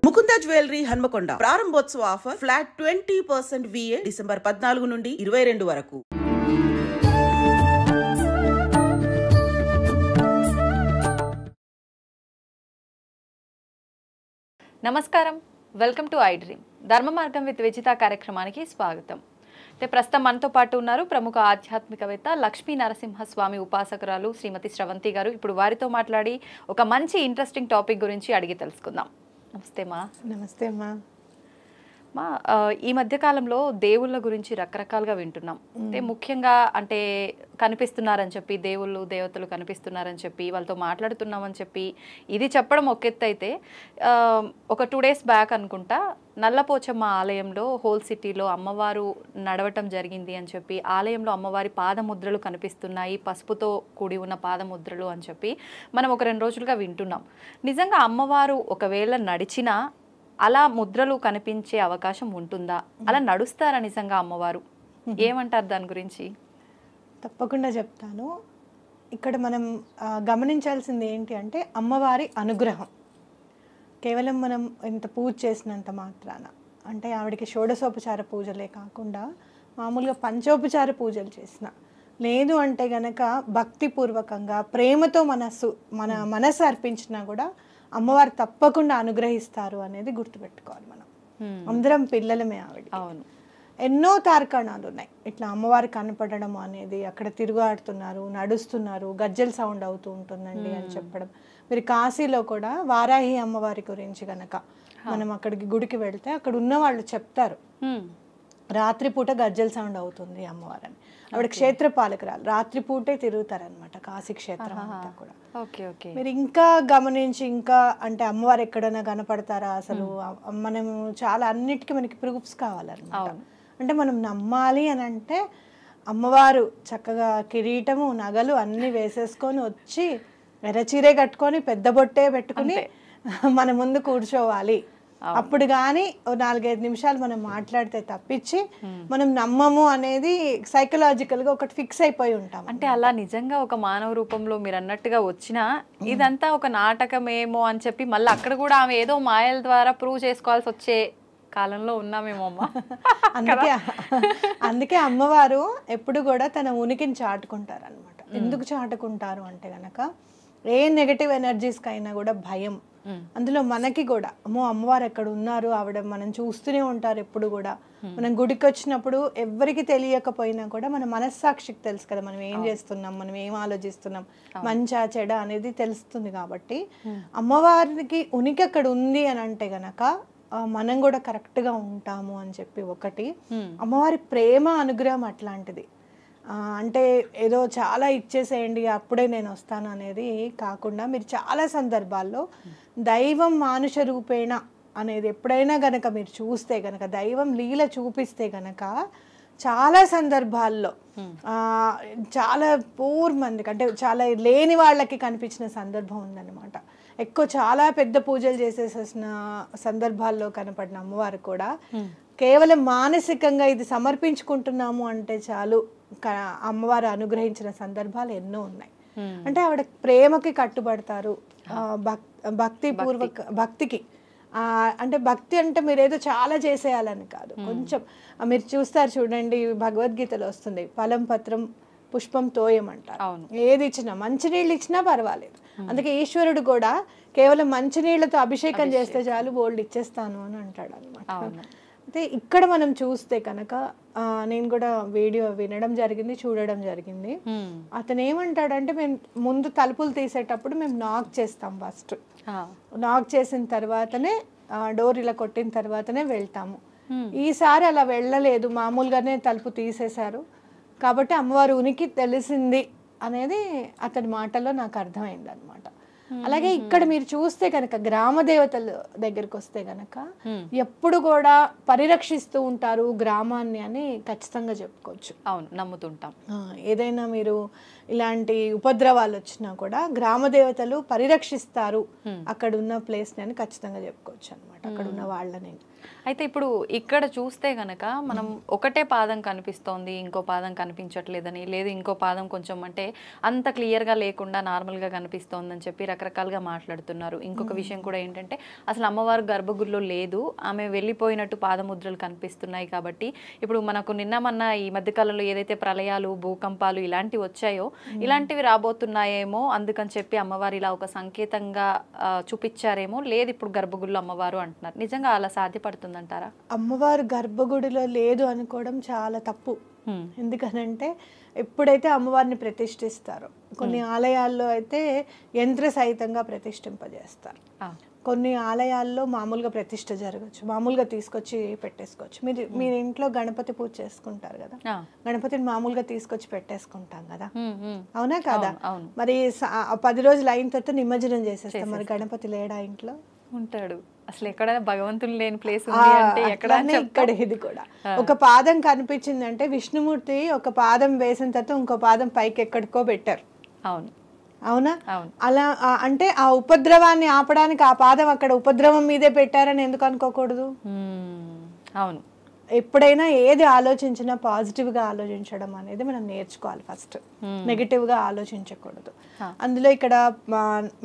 Mukunda jewellery Hanamkonda ప్రారంభోత్సవ offer flat 20% VA December 14 నుండి 22 వరకు. నమస్కారం, వెల్కమ్ టు ఐ డ్రీమ్. ధర్మ మార్గం విత్ విజిత కార్యక్రమానికి స్వాగతం. ప్రస్తుతం మనతో పాటు ఉన్నారు ప్రముఖ ఆధ్యాత్మికవేత్త లక్ష్మీ నరసింహస్వామి ఉపాసకురాలు శ్రీమతి స్రవంతి గారు. ఇప్పుడు వారితో మాట్లాడి ఒక మంచి ఇంట్రెస్టింగ్ టాపిక్ గురించి అడిగి తెలుసుకుందాం. నమస్తే మా. నమస్తే అమ్మా. మా ఈ మధ్యకాలంలో దేవుళ్ళ గురించి రకరకాలుగా వింటున్నాం. అంటే ముఖ్యంగా అంటే కనిపిస్తున్నారని చెప్పి, దేవుళ్ళు దేవతలు కనిపిస్తున్నారని చెప్పి వాళ్ళతో మాట్లాడుతున్నామని చెప్పి ఇది చెప్పడం ఒక ఎత్తు అయితే, ఒక 2 days బ్యాక్ అనుకుంటా నల్లపోచమ్మ ఆలయంలో హోల్ సిటీలో అమ్మవారు నడవటం జరిగింది అని చెప్పి, ఆలయంలో అమ్మవారి పాదముద్రలు కనిపిస్తున్నాయి, పసుపుతో కూడి ఉన్న పాదముద్రలు అని చెప్పి మనం ఒక 2 రోజులుగా వింటున్నాం. నిజంగా అమ్మవారు ఒకవేళ నడిచినా అలా ముద్రలు కనిపించే అవకాశం ఉంటుందా? అలా నడుస్తారా నిజంగా అమ్మవారు? ఏమంటారు దాని గురించి? తప్పకుండా చెప్తాను. ఇక్కడ మనం గమనించాల్సింది ఏంటి అంటే అమ్మవారి అనుగ్రహం. కేవలం మనం ఇంత పూజ చేసినంత మాత్రాన, అంటే ఆవిడకి షోడశోపచార పూజలే కాకుండా మామూలుగా పంచోపచార పూజలు చేసిన, లేదు అంటే గనక భక్తిపూర్వకంగా ప్రేమతో మన మనసు అర్పించినా కూడా అమ్మవారు తప్పకుండా అనుగ్రహిస్తారు అనేది గుర్తుపెట్టుకోవాలి. మనం అందరం పిల్లలమే ఆవిడ. అవును, ఎన్నో తార్కాణాలు ఉన్నాయి ఇట్లా అమ్మవారు కనపడడం అనేది. అక్కడ తిరుగాడుతున్నారు, నడుస్తున్నారు, గజ్జల సౌండ్ అవుతూ ఉంటుందండి అని చెప్పడం. మీరు కాశీలో కూడా వారాహి అమ్మవారి గురించి కనుక మనం అక్కడికి గుడికి వెళ్తే అక్కడ ఉన్న వాళ్ళు చెప్తారు, రాత్రిపూట గజ్జల సౌండ్ అవుతుంది అమ్మవారని. ఆవిడ క్షేత్రపాలకురాలు, రాత్రిపూటే తిరుగుతారనమాట కాశీ క్షేత్రం అంతా కూడా. మీరు ఇంకా గమనించి ఇంకా అంటే అమ్మవారు ఎక్కడైనా కనపడతారా అసలు, మనం చాలా అన్నిటికీ మనకి ప్రూఫ్స్ కావాలన్నమాట. అంటే మనం నమ్మాలి అని అంటే అమ్మవారు చక్కగా కిరీటము నగలు అన్ని వేసేసుకొని వచ్చి ఎర్రచీరే కట్టుకొని పెద్ద బొట్టే పెట్టుకుని మన ముందు కూర్చోవాలి. అప్పుడు కానీ 4-5 నిమిషాలు మనం మాట్లాడితే తప్పించి మనం నమ్మము అనేది సైకలాజికల్గా ఒకటి ఫిక్స్ అయిపోయి ఉంటాం. అంటే అలా నిజంగా ఒక మానవ రూపంలో మీరు అన్నట్టుగా వచ్చినా ఇదంతా ఒక నాటకమేమో అని చెప్పి మళ్ళీ అక్కడ కూడా ఆమె ఏదో మాయల ద్వారా ప్రూవ్ చేసుకోవాల్సి వచ్చే కాలంలో ఉన్నామేమో అమ్మ. అందుకే అమ్మవారు ఎప్పుడు కూడా తన ఉనికిని చాటుకుంటారు అనమాట. ఎందుకు చాటుకుంటారు అంటే గనక ఏ నెగటివ్ ఎనర్జీస్కి అయినా కూడా భయం. అందులో మనకి కూడా అమ్మో అమ్మవారు ఎక్కడ ఉన్నారు, ఆవిడ మనం చూస్తూనే ఉంటారు ఎప్పుడు కూడా. మనం గుడికి వచ్చినప్పుడు ఎవరికి తెలియకపోయినా కూడా మన మనస్సాక్షికి తెలుసు కదా మనం ఏం చేస్తున్నాం, మనం ఏం ఆలోచిస్తున్నాం, మంచా చెడ అనేది తెలుస్తుంది. కాబట్టి అమ్మవారికి ఉనికి అక్కడ ఉంది అని అంటే గనక మనం కూడా కరెక్ట్గా ఉంటాము అని చెప్పి ఒకటి. అమ్మవారి ప్రేమ అనుగ్రహం అట్లాంటిది. అంటే ఏదో చాలా ఇచ్చేసేయండి అప్పుడే నేను వస్తాను అనేది కాకుండా, మీరు చాలా సందర్భాల్లో దైవం మానుష రూపేణ అనేది ఎప్పుడైనా గనక మీరు చూస్తే గనక, దైవం లీల చూపిస్తే గనక చాలా సందర్భాల్లో చాలా పూర్ మందికి అంటే చాలా లేని వాళ్ళకి కనిపించిన సందర్భం ఉందన్నమాట. ఎక్కువ చాలా పెద్ద పూజలు చేసేసిన సందర్భాల్లో కనపడిన అమ్మవారు కూడా కేవలం మానసికంగా ఇది సమర్పించుకుంటున్నాము అంటే చాలు అమ్మవారు అనుగ్రహించిన సందర్భాలు ఎన్నో ఉన్నాయి. అంటే ఆవిడ ప్రేమకి కట్టుబడతారు, భక్తికి. అంటే భక్తి అంటే మీరు ఏదో చాలా చేసేయాలని కాదు, కొంచెం మీరు చూస్తారు చూడండి, భగవద్గీతలో వస్తుంది ఫలం పత్రం పుష్పం తోయం అంటారు. ఏది ఇచ్చినా, మంచినీళ్ళు ఇచ్చినా పర్వాలేదు. అందుకే ఈశ్వరుడు కూడా కేవలం మంచినీళ్లతో అభిషేకం చేస్తే చాలు బోల్డ్ ఇచ్చేస్తాను అని అంటాడు అనమాట. అయితే ఇక్కడ మనం చూస్తే కనుక నేను కూడా వీడియో వినడం జరిగింది, చూడడం జరిగింది. అతను ఏమంటాడంటే, మేము ముందు తలుపులు తీసేటప్పుడు మేము నాక్ చేస్తాం. ఫస్ట్ నాక్ చేసిన తర్వాతనే డోర్ ఇలా కొట్టిన తర్వాతనే వెళ్తాము. ఈసారి అలా వెళ్ళలేదు, మామూలుగానే తలుపు తీసేశారు. కాబట్టి అమ్మవారు ఉనికి తెలిసింది అనేది అతని మాటల్లో నాకు అర్థమైంది అనమాట. అలాగే ఇక్కడ మీరు చూస్తే కనుక గ్రామ దేవతల దగ్గరికి వస్తే కనుక ఎప్పుడు కూడా పరిరక్షిస్తూ ఉంటారు గ్రామాన్ని అని ఖచ్చితంగా చెప్పుకోవచ్చు. అవును, నమ్ముతుంటాం. ఏదైనా మీరు ఇలాంటి ఉపద్రవాలు వచ్చినా కూడా గ్రామ దేవతలు పరిరక్షిస్తారు అక్కడ ఉన్న ప్లేస్ అని ఖచ్చితంగా చెప్పుకోవచ్చు అనమాట, అక్కడ ఉన్న వాళ్ళని. అయితే ఇప్పుడు ఇక్కడ చూస్తే గనక మనం ఒకటే పాదం కనిపిస్తోంది, ఇంకో పాదం కనిపించట్లేదని, లేదు ఇంకో పాదం కొంచెం అంటే అంత క్లియర్గా లేకుండా నార్మల్గా కనిపిస్తోందని చెప్పి రకరకాలుగా మాట్లాడుతున్నారు. ఇంకొక విషయం కూడా ఏంటంటే అసలు అమ్మవారు గర్భగుడిలో లేదు, ఆమె వెళ్ళిపోయినట్టు పాదముద్రలు కనిపిస్తున్నాయి. కాబట్టి ఇప్పుడు మనకు నిన్న ఈ మధ్యకాలంలో ఏదైతే ప్రళయాలు, భూకంపాలు ఇలాంటివి వచ్చాయో ఇలాంటివి రాబోతున్నాయేమో, అందుకని చెప్పి అమ్మవారు ఇలా ఒక సంకేతంగా చూపించారేమో, లేదు ఇప్పుడు గర్భగుడిలో అమ్మవారు అంటున్నారు. నిజంగా అలా సాధ్యపడుతుందంటారా? అమ్మవారు గర్భగుడిలో లేదు అనుకోవడం చాలా తప్పు. ఎందుకనంటే ఎప్పుడైతే అమ్మవారిని ప్రతిష్ఠిస్తారో, కొన్ని ఆలయాల్లో అయితే యంత్ర సహితంగా ప్రతిష్ఠింపజేస్తారు, కొన్ని ఆలయాల్లో మామూలుగా ప్రతిష్ఠ జరగచ్చు, మామూలుగా తీసుకొచ్చి పెట్టేసుకోవచ్చు. మీరు ఇంట్లో గణపతి పూజ చేసుకుంటారు కదా, గణపతిని మామూలుగా తీసుకొచ్చి పెట్టేసుకుంటాం కదా, అవునా కదా? మరి 10 రోజులు అయిన తర్వాత నిమజ్జనం చేసేస్తాం, మరి గణపతి లేడా ఇంట్లో? ఉంటాడు. అసలు ఎక్కడ భగవంతుని లేని ప్లేస్ ఉంది అంటే ఇక్కడ ఇది కూడా ఒక పాదం కనిపించిందంటే విష్ణుమూర్తి ఒక పాదం వేసిన తర్వాత ఇంకో పాదం పైకి ఎక్కడికో పెట్టారు. అవును, అవునా? అలా అంటే ఆ ఉపద్రవాన్ని ఆపడానికి ఆ పాదం అక్కడ ఉపద్రవం మీదే పెట్టారని ఎందుకు అనుకోకూడదు? అవును. ఎప్పుడైనా ఏది ఆలోచించినా పాజిటివ్గా ఆలోచించడం అనేది మనం నేర్చుకోవాలి. ఫస్ట్ నెగిటివ్గా ఆలోచించకూడదు. అందులో ఇక్కడ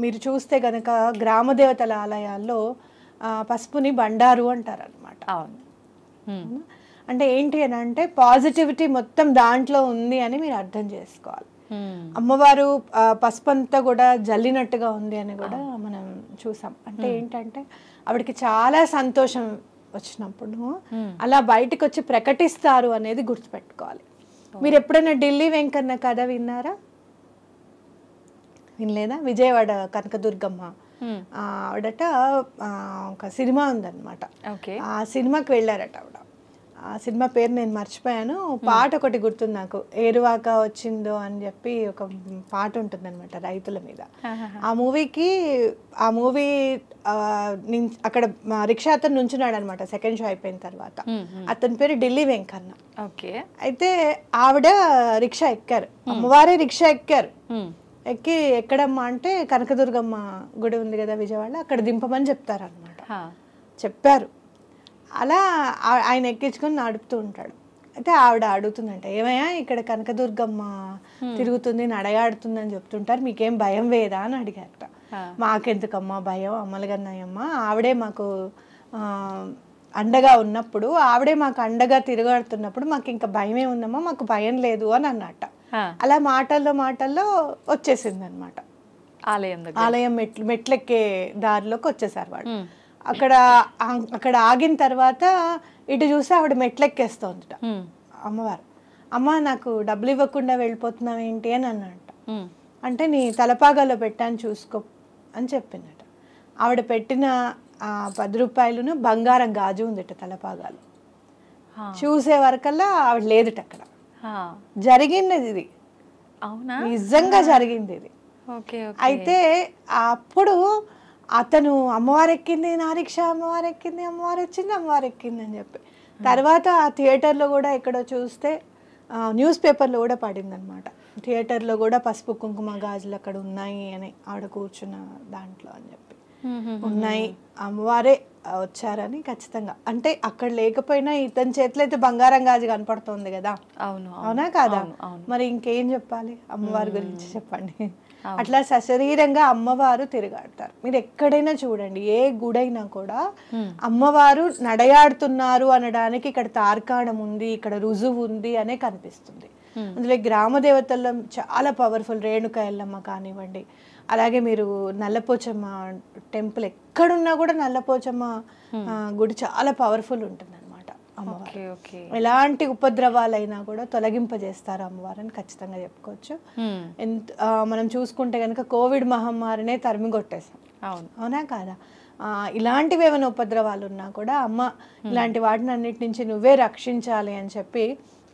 మీరు చూస్తే కనుక గ్రామ దేవతల ఆలయాల్లో పసుపుని బండారు అంటారు అనమాట. అంటే ఏంటి అని అంటే పాజిటివిటీ మొత్తం దాంట్లో ఉంది అని మీరు అర్థం చేసుకోవాలి. అమ్మవారు పసుపు అంతా కూడా జల్లినట్టుగా ఉంది అని కూడా మనం చూసాం. అంటే ఏంటంటే ఆవిడకి చాలా సంతోషం వచ్చినప్పుడు అలా బయటకు వచ్చి ప్రకటిస్తారు అనేది గుర్తుపెట్టుకోవాలి. మీరు ఎప్పుడైనా ఢిల్లీ వెంకన్న కథ విన్నారా? వినలేదా? విజయవాడ కనకదుర్గమ్మ ఆవిడట ఒక సినిమా ఉందన్నమాట. ఆ సినిమాకి వెళ్ళారట ఆవిడ. ఆ సినిమా పేరు నేను మర్చిపోయాను, పాట ఒకటి గుర్తుంది నాకు, ఏరువాక వచ్చిందో అని చెప్పి ఒక పాట ఉంటుందన్నమాట రైతుల మీద. ఆ మూవీ అక్కడ రిక్షా అతను నుంచున్నాడు అనమాట సెకండ్ షో అయిపోయిన తర్వాత. అతని పేరు ఢిల్లీ వెంకన్న. అయితే ఆవిడ రిక్షా ఎక్కారు, అమ్మవారే రిక్షా ఎక్కారు. ఎక్కి ఎక్కడమ్మా అంటే కనకదుర్గమ్మ గుడి ఉంది కదా విజయవాడ, అక్కడ దింపమని చెప్తారనమాట. చెప్పారు. అలా ఆయన ఎక్కించుకొని నడుపుతూ ఉంటాడు. అయితే ఆవిడ అడుగుతుందంట, ఏమయ్యా ఇక్కడ కనకదుర్గమ్మ తిరుగుతుంది నడయాడుతుంది అని చెప్తుంటారు, మీకేం భయం వేదా అని అడిగారట. మాకెందుకమ్మా భయం, అమ్మలగన్నాయమ్మ ఆవిడే మాకు అండగా ఉన్నప్పుడు, ఆవిడే మాకు అండగా తిరగాడుతున్నప్పుడు మాకు ఇంకా భయమే ఉందమ్మా, మాకు భయం లేదు అని అన్నట్ట. అలా మాటల్లో వచ్చేసింది అనమాట. ఆలయం మెట్లెక్కే దారిలోకి వచ్చేసారు వాడు. అక్కడ ఆగిన తర్వాత ఇటు చూసి ఆవిడ మెట్లెక్కేస్తోందిట అమ్మవారు. అమ్మ నాకు డబ్బులు ఇవ్వకుండా వెళ్ళిపోతున్నావు ఏంటి అని అన్నట్ట. అంటే నీ తలపాగాలో పెట్టాను చూసుకో అని చెప్పిందట. ఆవిడ పెట్టిన 10 రూపాయలను బంగారం గాజు ఉందిట తలపాగాలు. చూసే వరకల్లా ఆవిడ లేదుట అక్కడ. జరిగింది ఇది, నిజంగా జరిగింది ఇది. అయితే అప్పుడు అతను అమ్మవారు ఎక్కింది నా రిక్షా, అమ్మవారు ఎక్కింది, అమ్మవారు వచ్చింది, అమ్మవారు ఎక్కింది అని చెప్పి తర్వాత ఆ థియేటర్లో కూడా ఎక్కడో చూస్తే న్యూస్ పేపర్లో కూడా పడింది అనమాట. థియేటర్లో కూడా పసుపు కుంకుమ గాజులు అక్కడ ఉన్నాయి అని ఆవిడ కూర్చున్న దాంట్లో అని చెప్పి ఉన్నాయి, అమ్మవారే వచ్చారని ఖచ్చితంగా. అంటే అక్కడ లేకపోయినా ఇతని చేతిలో అయితే బంగారం గాజు కనపడుతుంది కదా, అవునా కాదా? మరి ఇంకేం చెప్పాలి అమ్మవారి గురించి చెప్పండి. అట్లా సశరీరంగా అమ్మవారు తిరగాడతారు. మీరు ఎక్కడైనా చూడండి, ఏ గుడైనా కూడా అమ్మవారు నడయాడుతున్నారు అనడానికి ఇక్కడ తార్కాణం ఉంది, ఇక్కడ రుజువు ఉంది అనే కనిపిస్తుంది. అందులో గ్రామ దేవతల్లో చాలా పవర్ఫుల్ రేణుక ఎల్లమ్మ కానివ్వండి, అలాగే మీరు నల్లపోచమ్మ టెంపుల్ ఎక్కడున్నా కూడా నల్లపోచమ్మ గుడి చాలా పవర్ఫుల్ ఉంటుంది అనమాట. అమ్మవారు ఎలాంటి ఉపద్రవాలైనా కూడా తొలగింపజేస్తారు అమ్మవారిని ఖచ్చితంగా చెప్పుకోవచ్చు. మనం చూసుకుంటే కనుక కోవిడ్ మహమ్మారినే తరిమి కొట్టేసాం, అవునా కాదా? ఇలాంటివి ఏమైనా ఉపద్రవాలు ఉన్నా కూడా అమ్మ ఇలాంటి వాటిని అన్నిటి నుంచి నువ్వే రక్షించాలి అని చెప్పి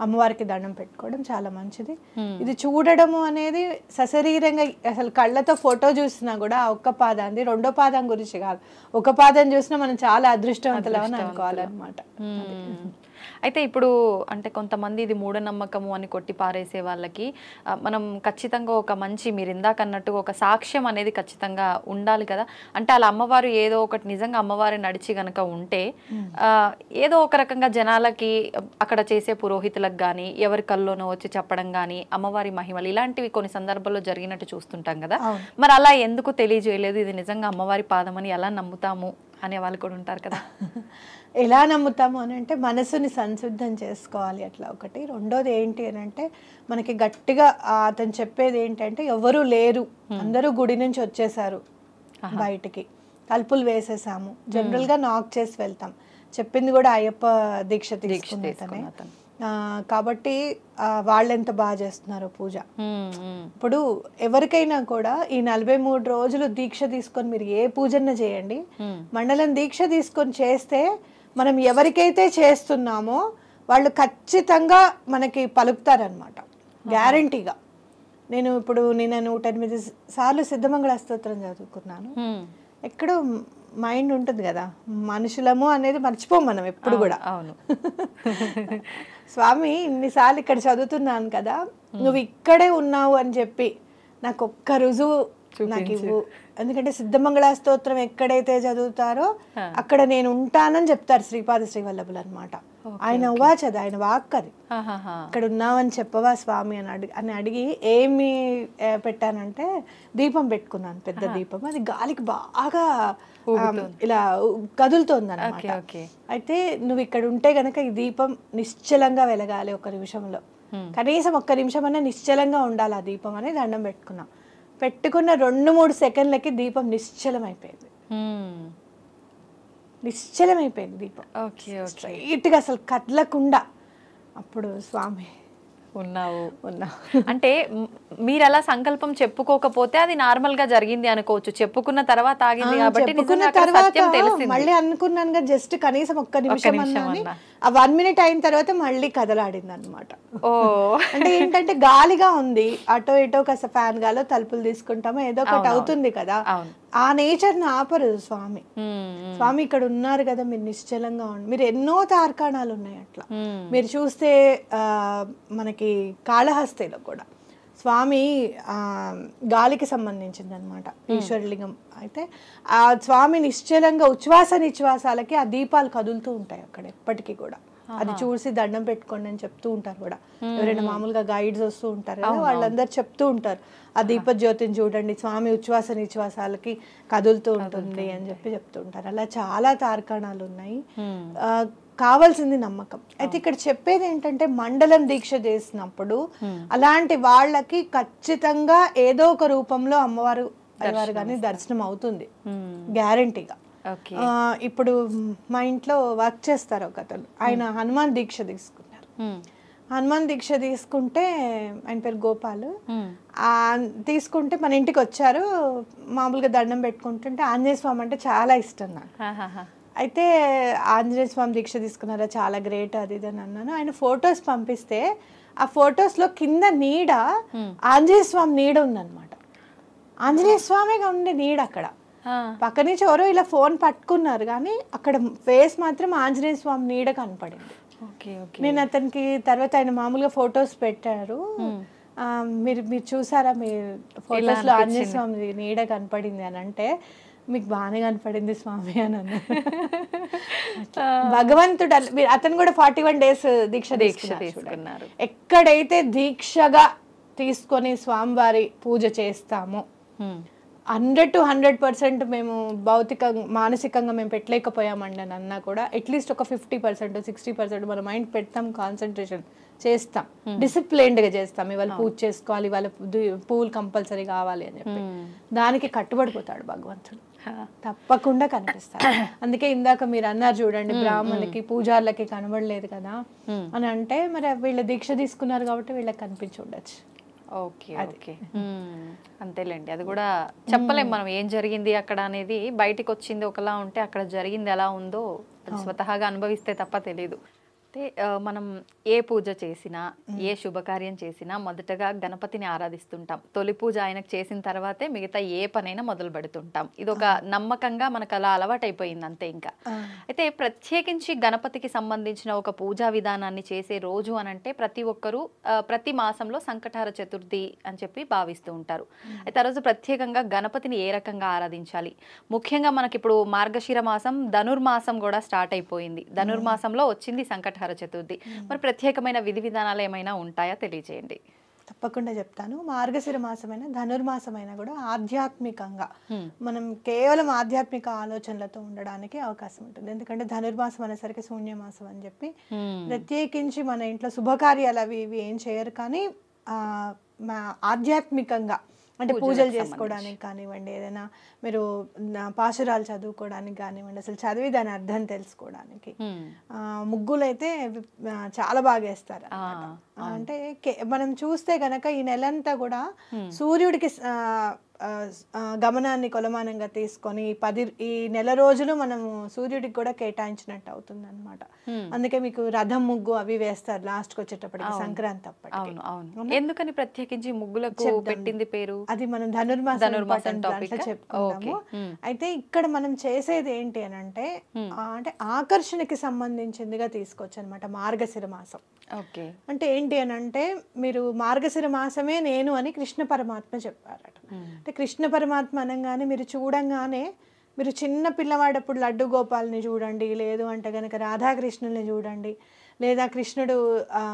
అమ్మవారికి దండం పెట్టుకోవడం చాలా మంచిది. ఇది చూడడము అనేది సశరీరంగా అసలు కళ్ళతో ఫోటో చూసినా కూడా ఆ ఒక్క పాదాన్ని, రెండో పాదం గురించి కాదు, ఒక పాదం చూసినా మనం చాలా అదృష్టవంతులమని అనుకోవాలన్నమాట. అయితే ఇప్పుడు అంటే కొంతమంది ఇది మూఢనమ్మకము అని కొట్టి పారేసే వాళ్ళకి మనం ఖచ్చితంగా ఒక మంచి మీరు ఇందాక అన్నట్టు ఒక సాక్ష్యం అనేది ఖచ్చితంగా ఉండాలి కదా. అంటే అలా అమ్మవారు ఏదో ఒకటి నిజంగా అమ్మవారి నడిచి గనక ఉంటే ఏదో ఒక రకంగా జనాలకి అక్కడ చేసే పురోహితులకు కానీ ఎవరి కల్లోనో వచ్చి చెప్పడం కానీ అమ్మవారి మహిమలు ఇలాంటివి కొన్ని సందర్భాల్లో జరిగినట్టు చూస్తుంటాం కదా. మరి అలా ఎందుకు తెలియజేయలేదు, ఇది నిజంగా అమ్మవారి పాదం అని ఎలా నమ్ముతాము అనే వాళ్ళు కూడా ఉంటారు కదా. ఎలా నమ్ముతాము అని అంటే మనసుని సంసిద్ధం చేసుకోవాలి అట్లా ఒకటి. రెండోది ఏంటి అని అంటే మనకి గట్టిగా అతను చెప్పేది ఏంటంటే ఎవరు లేరు, అందరూ గుడి నుంచి వచ్చేసారు బయటికి, తలుపులు వేసేసాము, జనరల్గా నాక్ చేసి వెళ్తాం. చెప్పింది కూడా అయ్యప్ప దీక్ష తీసుకునే కాబట్టి వాళ్ళు ఎంత బాగా చేస్తున్నారు పూజ. ఇప్పుడు ఎవరికైనా కూడా ఈ 43 రోజులు దీక్ష తీసుకొని మీరు ఏ పూజన్న చేయండి, మండలం దీక్ష తీసుకొని చేస్తే మనం ఎవరికైతే చేస్తున్నామో వాళ్ళు ఖచ్చితంగా మనకి పలుకుతారనమాట, గ్యారంటీగా. నేను ఇప్పుడు నేను 108 సార్లు సిద్ధమంగళ స్తోత్రం చదువుకున్నాను. ఎక్కడో మైండ్ ఉంటుంది కదా, మనుషులము అనేది మర్చిపోం మనం ఎప్పుడు కూడా. అవును స్వామి ఇన్నిసార్లు ఇక్కడ చదువుతున్నాను కదా, నువ్వు ఇక్కడే ఉన్నావు అని చెప్పి నాకు ఒక్క రుజువు నాకు ఇవ్వు. ఎందుకంటే సిద్ధమంగళ స్తోత్రం ఎక్కడైతే చదువుతారో అక్కడ నేను ఉంటానని చెప్తారు శ్రీపాద శ్రీవల్లభులు అనమాట. ఆయన వాచది, ఆయన వాక్ అది. ఇక్కడ ఉన్నావని చెప్పవా స్వామి అని అడిగి ఏమి పెట్టానంటే దీపం పెట్టుకున్నాను, పెద్ద దీపం. అది గాలికి బాగా ఇలా కదులుతోంది అనమాట. అయితే నువ్వు ఇక్కడ ఉంటే గనక ఈ దీపం నిశ్చలంగా వెలగాలి, ఒక నిమిషంలో కనీసం ఒక్క నిమిషం అన్నా నిశ్చలంగా ఉండాలి ఆ దీపం అని దండం పెట్టుకున్నాం. పెట్టుకున్న 2-3 సెకండ్లకి దీపం నిశ్చలమైపోయింది. నిశ్చలమైపోయింది దీపం, స్ట్రైట్గా అసలు కదలకుండా. అప్పుడు స్వామి ఉన్నావు. అంటే మీరు అలా సంకల్పం చెప్పుకోకపోతే అది నార్మల్ గా జరిగింది అనుకోవచ్చు, చెప్పుకున్న తర్వాత ఆగింది కాబట్టి మళ్ళీ అనుకున్నాను జస్ట్ కనీసం ఒక్క నిమిషం అన్నా. ఆ 1 మినిట్ అయిన తర్వాత మళ్ళీ కదలాడింది అనమాట. అంటే ఏంటంటే గాలిగా ఉంది, అటో ఇటో కాస్త ఫ్యాన్ గాలో తలుపులు తీసుకుంటామో ఏదో ఒకటి అవుతుంది కదా, ఆ నేచర్ ని ఆపరు స్వామి. స్వామి ఇక్కడ ఉన్నారు కదా, మీరు నిశ్చలంగా ఉండి. మీరు ఎన్నో తార్కాణాలు ఉన్నాయి అట్లా. మీరు చూస్తే మనకి కాళహస్తిలో కూడా స్వామి గాలికి సంబంధించింది అనమాట, ఈశ్వరలింగం. అయితే ఆ స్వామి నిశ్చలంగా ఉచ్ఛ్వాస నిశ్వాసాలకి ఆ దీపాలు కదులుతూ ఉంటాయి అక్కడ ఎప్పటికీ కూడా. అది చూసి దండం పెట్టుకోండి అని చెప్తూ ఉంటారు కూడా. ఎవరైనా మామూలుగా గైడ్స్ వస్తూ ఉంటారు కదా, వాళ్ళందరూ చెప్తూ ఉంటారు ఆ దీప జ్యోతిని చూడండి, స్వామి ఉచ్ఛ్వాస నిశ్వాసాలకి కదులుతూ ఉంటుంది అని చెప్తూ ఉంటారు. అలా చాలా తార్కాణాలు ఉన్నాయి. కావాల్సింది నమ్మకం. అయితే ఇక్కడ చెప్పేది ఏంటంటే మండలం దీక్ష చేసినప్పుడు అలాంటి వాళ్ళకి ఖచ్చితంగా ఏదో ఒక రూపంలో అమ్మవారు కానీ దర్శనం అవుతుంది గ్యారంటీగా. ఇప్పుడు మా ఇంట్లో వర్క్ చేస్తారు ఒక అతను, ఆయన హనుమాన్ దీక్ష తీసుకున్నారు. హనుమాన్ దీక్ష తీసుకుంటే ఆయన పేరు గోపాల్. తీసుకుంటే మన ఇంటికి వచ్చారు, మామూలుగా దండం పెట్టుకుంటుంటే ఆంజనేయ స్వామి అంటే చాలా ఇష్టం నాకు. అయితే ఆంజనేయ స్వామి దీక్ష తీసుకున్నారా, చాలా గ్రేట్ అది ఇది అని అన్నాను. ఆయన ఫొటోస్ పంపిస్తే ఆ ఫొటోస్లో కింద నీడ ఆంజనేయ స్వామి నీడ ఉందన్నమాట. ఆంజనేయ స్వామిగా ఉండే నీడ అక్కడ. పక్క నుంచి ఎవరో ఇలా ఫోన్ పట్టుకున్నారు కానీ అక్కడ ఫేస్ మాత్రం ఆంజనేయ స్వామి నీడ కనపడింది. నేను అతనికి తర్వాత ఆయన మామూలుగా ఫొటోస్ పెట్టారు, మీరు చూసారా మీ ఫొటోస్ లో ఆంజనేయ స్వామి నీడ కనపడింది అని అంటే, మీకు బాగానే కనపడింది స్వామి అని అన్నారు. భగవంతుడు అతను కూడా 41 డేస్ దీక్ష తీసుకున్నారు. ఎక్కడైతే దీక్షగా తీసుకొని స్వామివారి పూజ చేస్తామో 100 to 100% మేము భౌతికంగా మానసికంగా మేము పెట్టలేకపోయామండి అని అన్నా కూడా అట్లీస్ట్ ఒక 50% 60% మన మైండ్ పెడతాం, కాన్సన్ట్రేషన్ చేస్తాం, డిసిప్లైన్డ్గా చేస్తాం. ఇవాళ పూజ చేసుకోవాలి, ఇవాళ పూలు కంపల్సరీ కావాలి అని చెప్పి దానికి కట్టుబడిపోతాడు భగవంతుడు, తప్పకుండా కనిపిస్తాడు. అందుకే ఇందాక మీరు అన్నారు చూడండి, బ్రాహ్మణులకి పూజార్లకి కనబడలేదు కదా అని అంటే, మరి వీళ్ళ దీక్ష తీసుకున్నారు కాబట్టి వీళ్ళకి కనిపించి ఉండొచ్చు. ఓకే ఓకే అంతేలేండి, అది కూడా చెప్పలేం మనం ఏం జరిగింది అక్కడ అనేది. బయటికి వచ్చింది ఒకలా ఉంటే అక్కడ జరిగింది ఎలా ఉందో స్వతహాగా అనుభవిస్తే తప్ప తెలీదు. మనం ఏ పూజ చేసినా ఏ శుభకార్యం చేసినా మొదటగా గణపతిని ఆరాధిస్తుంటాం. తొలి పూజ ఆయనకు చేసిన తర్వాతే మిగతా ఏ పనైనా మొదలు పెడుతుంటాం. ఇది ఒక నమ్మకంగా మనకు అలా అలవాటైపోయింది అంతే. ఇంకా అయితే ప్రత్యేకించి గణపతికి సంబంధించిన ఒక పూజా విధానాన్ని చేసే రోజు అనంటే ప్రతి ఒక్కరూ ప్రతి మాసంలో సంకటహర చతుర్థి అని చెప్పి భావిస్తూ ఉంటారు. అయితే ఆ రోజు ప్రత్యేకంగా గణపతిని ఏ రకంగా ఆరాధించాలి? ముఖ్యంగా మనకి ఇప్పుడు మార్గశిర మాసం, ధనుర్మాసం కూడా స్టార్ట్ అయిపోయింది. ధనుర్మాసంలో వచ్చింది సంకటహర చతుర్థి. మరి ప్రత్యేకమైన విధి విధానాలు ఏమైనా ఉంటాయా? తెలియజేయండి. తప్పకుండా చెప్తాను. మార్గశిర మాసమైనా ధనుర్మాసమైనా కూడా ఆధ్యాత్మికంగా మనం కేవలం ఆధ్యాత్మిక ఆలోచనలతో ఉండడానికి అవకాశం ఉంటుంది. ఎందుకంటే ధనుర్మాసం అనేసరికి శూన్యమాసం అని చెప్పి ప్రత్యేకించి మన ఇంట్లో శుభకార్యాలు అవి ఇవి ఏం చేయరు, కానీ ఆధ్యాత్మికంగా అంటే పూజలు చేసుకోవడానికి కానివ్వండి, ఏదైనా మీరు పాశురాలు చదువుకోవడానికి కానివ్వండి, అసలు చదివి దాని అర్థం తెలుసుకోవడానికి. ముగ్గులు అయితే చాలా బాగా వేస్తారు. అంటే మనం చూస్తే గనక ఈ నెలంతా కూడా సూర్యుడికి గమనాన్ని కొలమానంగా తీసుకొని ఈ నెల రోజులు మనము సూర్యుడికి కూడా కేటాయించినట్టు అవుతుంది అనమాట. అందుకే మీకు రథం ముగ్గు అవి వేస్తారు లాస్ట్ కి వచ్చేటప్పటికి, సంక్రాంతి అప్పటికి. ఎందుకని ప్రత్యేకించి ముగ్గులకు పెట్టింది పేరు? అది మనం ధనుర్మాసం చెప్పుకుంటాము. అయితే ఇక్కడ మనం చేసేది ఏంటి అని అంటే ఆకర్షణకి సంబంధించిందిగా తీసుకోవచ్చు అనమాట మార్గశిర మాసం. అంటే ఏంటి అని అంటే మీరు మార్గశిర మాసమే నేను అని కృష్ణ పరమాత్మ చెప్పారట. అంటే కృష్ణ పరమాత్మ అనగానే మీరు చూడంగానే మీరు చిన్న పిల్లవాడప్పుడు లడ్డు గోపాల్ని చూడండి, లేదు అంటే కనుక రాధాకృష్ణుల్ని చూడండి, లేదా కృష్ణుడు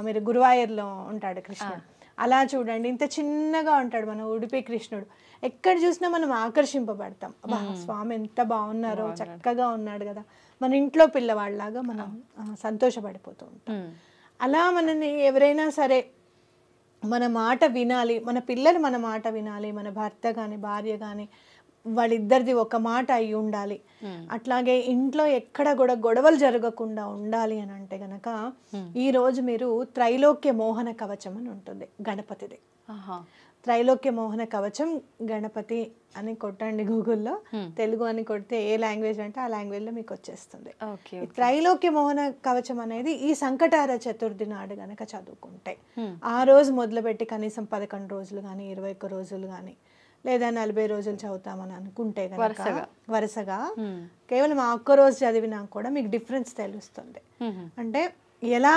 మీరు గురువాయూర్లో ఉంటాడు కృష్ణుడు, అలా చూడండి. ఇంత చిన్నగా ఉంటాడు మన ఉడిపి కృష్ణుడు. ఎక్కడ చూసినా మనం ఆకర్షింపబడతాం. స్వామి ఎంత బాగున్నారో, చక్కగా ఉన్నాడు కదా, మన ఇంట్లో పిల్లవాళ్ళలాగా మనం సంతోషపడిపోతూ ఉంటాం. అలా మనని ఎవరైనా సరే మన మాట వినాలి, మన పిల్లలు మన మాట వినాలి, మన భర్త కానీ భార్య కానీ వాళ్ళిద్దరిది ఒక మాట అయి ఉండాలి. అట్లాగే ఇంట్లో ఎక్కడ కూడా గొడవలు జరగకుండా ఉండాలి అని అంటే గనక ఈ రోజు మీరు త్రైలోక్య మోహన కవచం అని ఉంటుంది గణపతిది. త్రైలోక్య మోహన కవచం గణపతి అని కొట్టండి గూగుల్లో, తెలుగు అని కొడితే ఏ లాంగ్వేజ్ అంటే ఆ లాంగ్వేజ్ లో మీకు వచ్చేస్తుంది. త్రైలోక్య మోహన కవచం అనేది ఈ సంకటహర చతుర్థి నాడు గనక చదువుకుంటే ఆ రోజు మొదలుపెట్టి కనీసం 11 రోజులు కానీ 21 రోజులు కానీ లేదా 40 రోజులు చదువుతామని అనుకుంటే కనుక వరుసగా కేవలం ఆ ఒక్క రోజు చదివినా కూడా మీకు డిఫరెన్స్ తెలుస్తుంది. అంటే ఎలా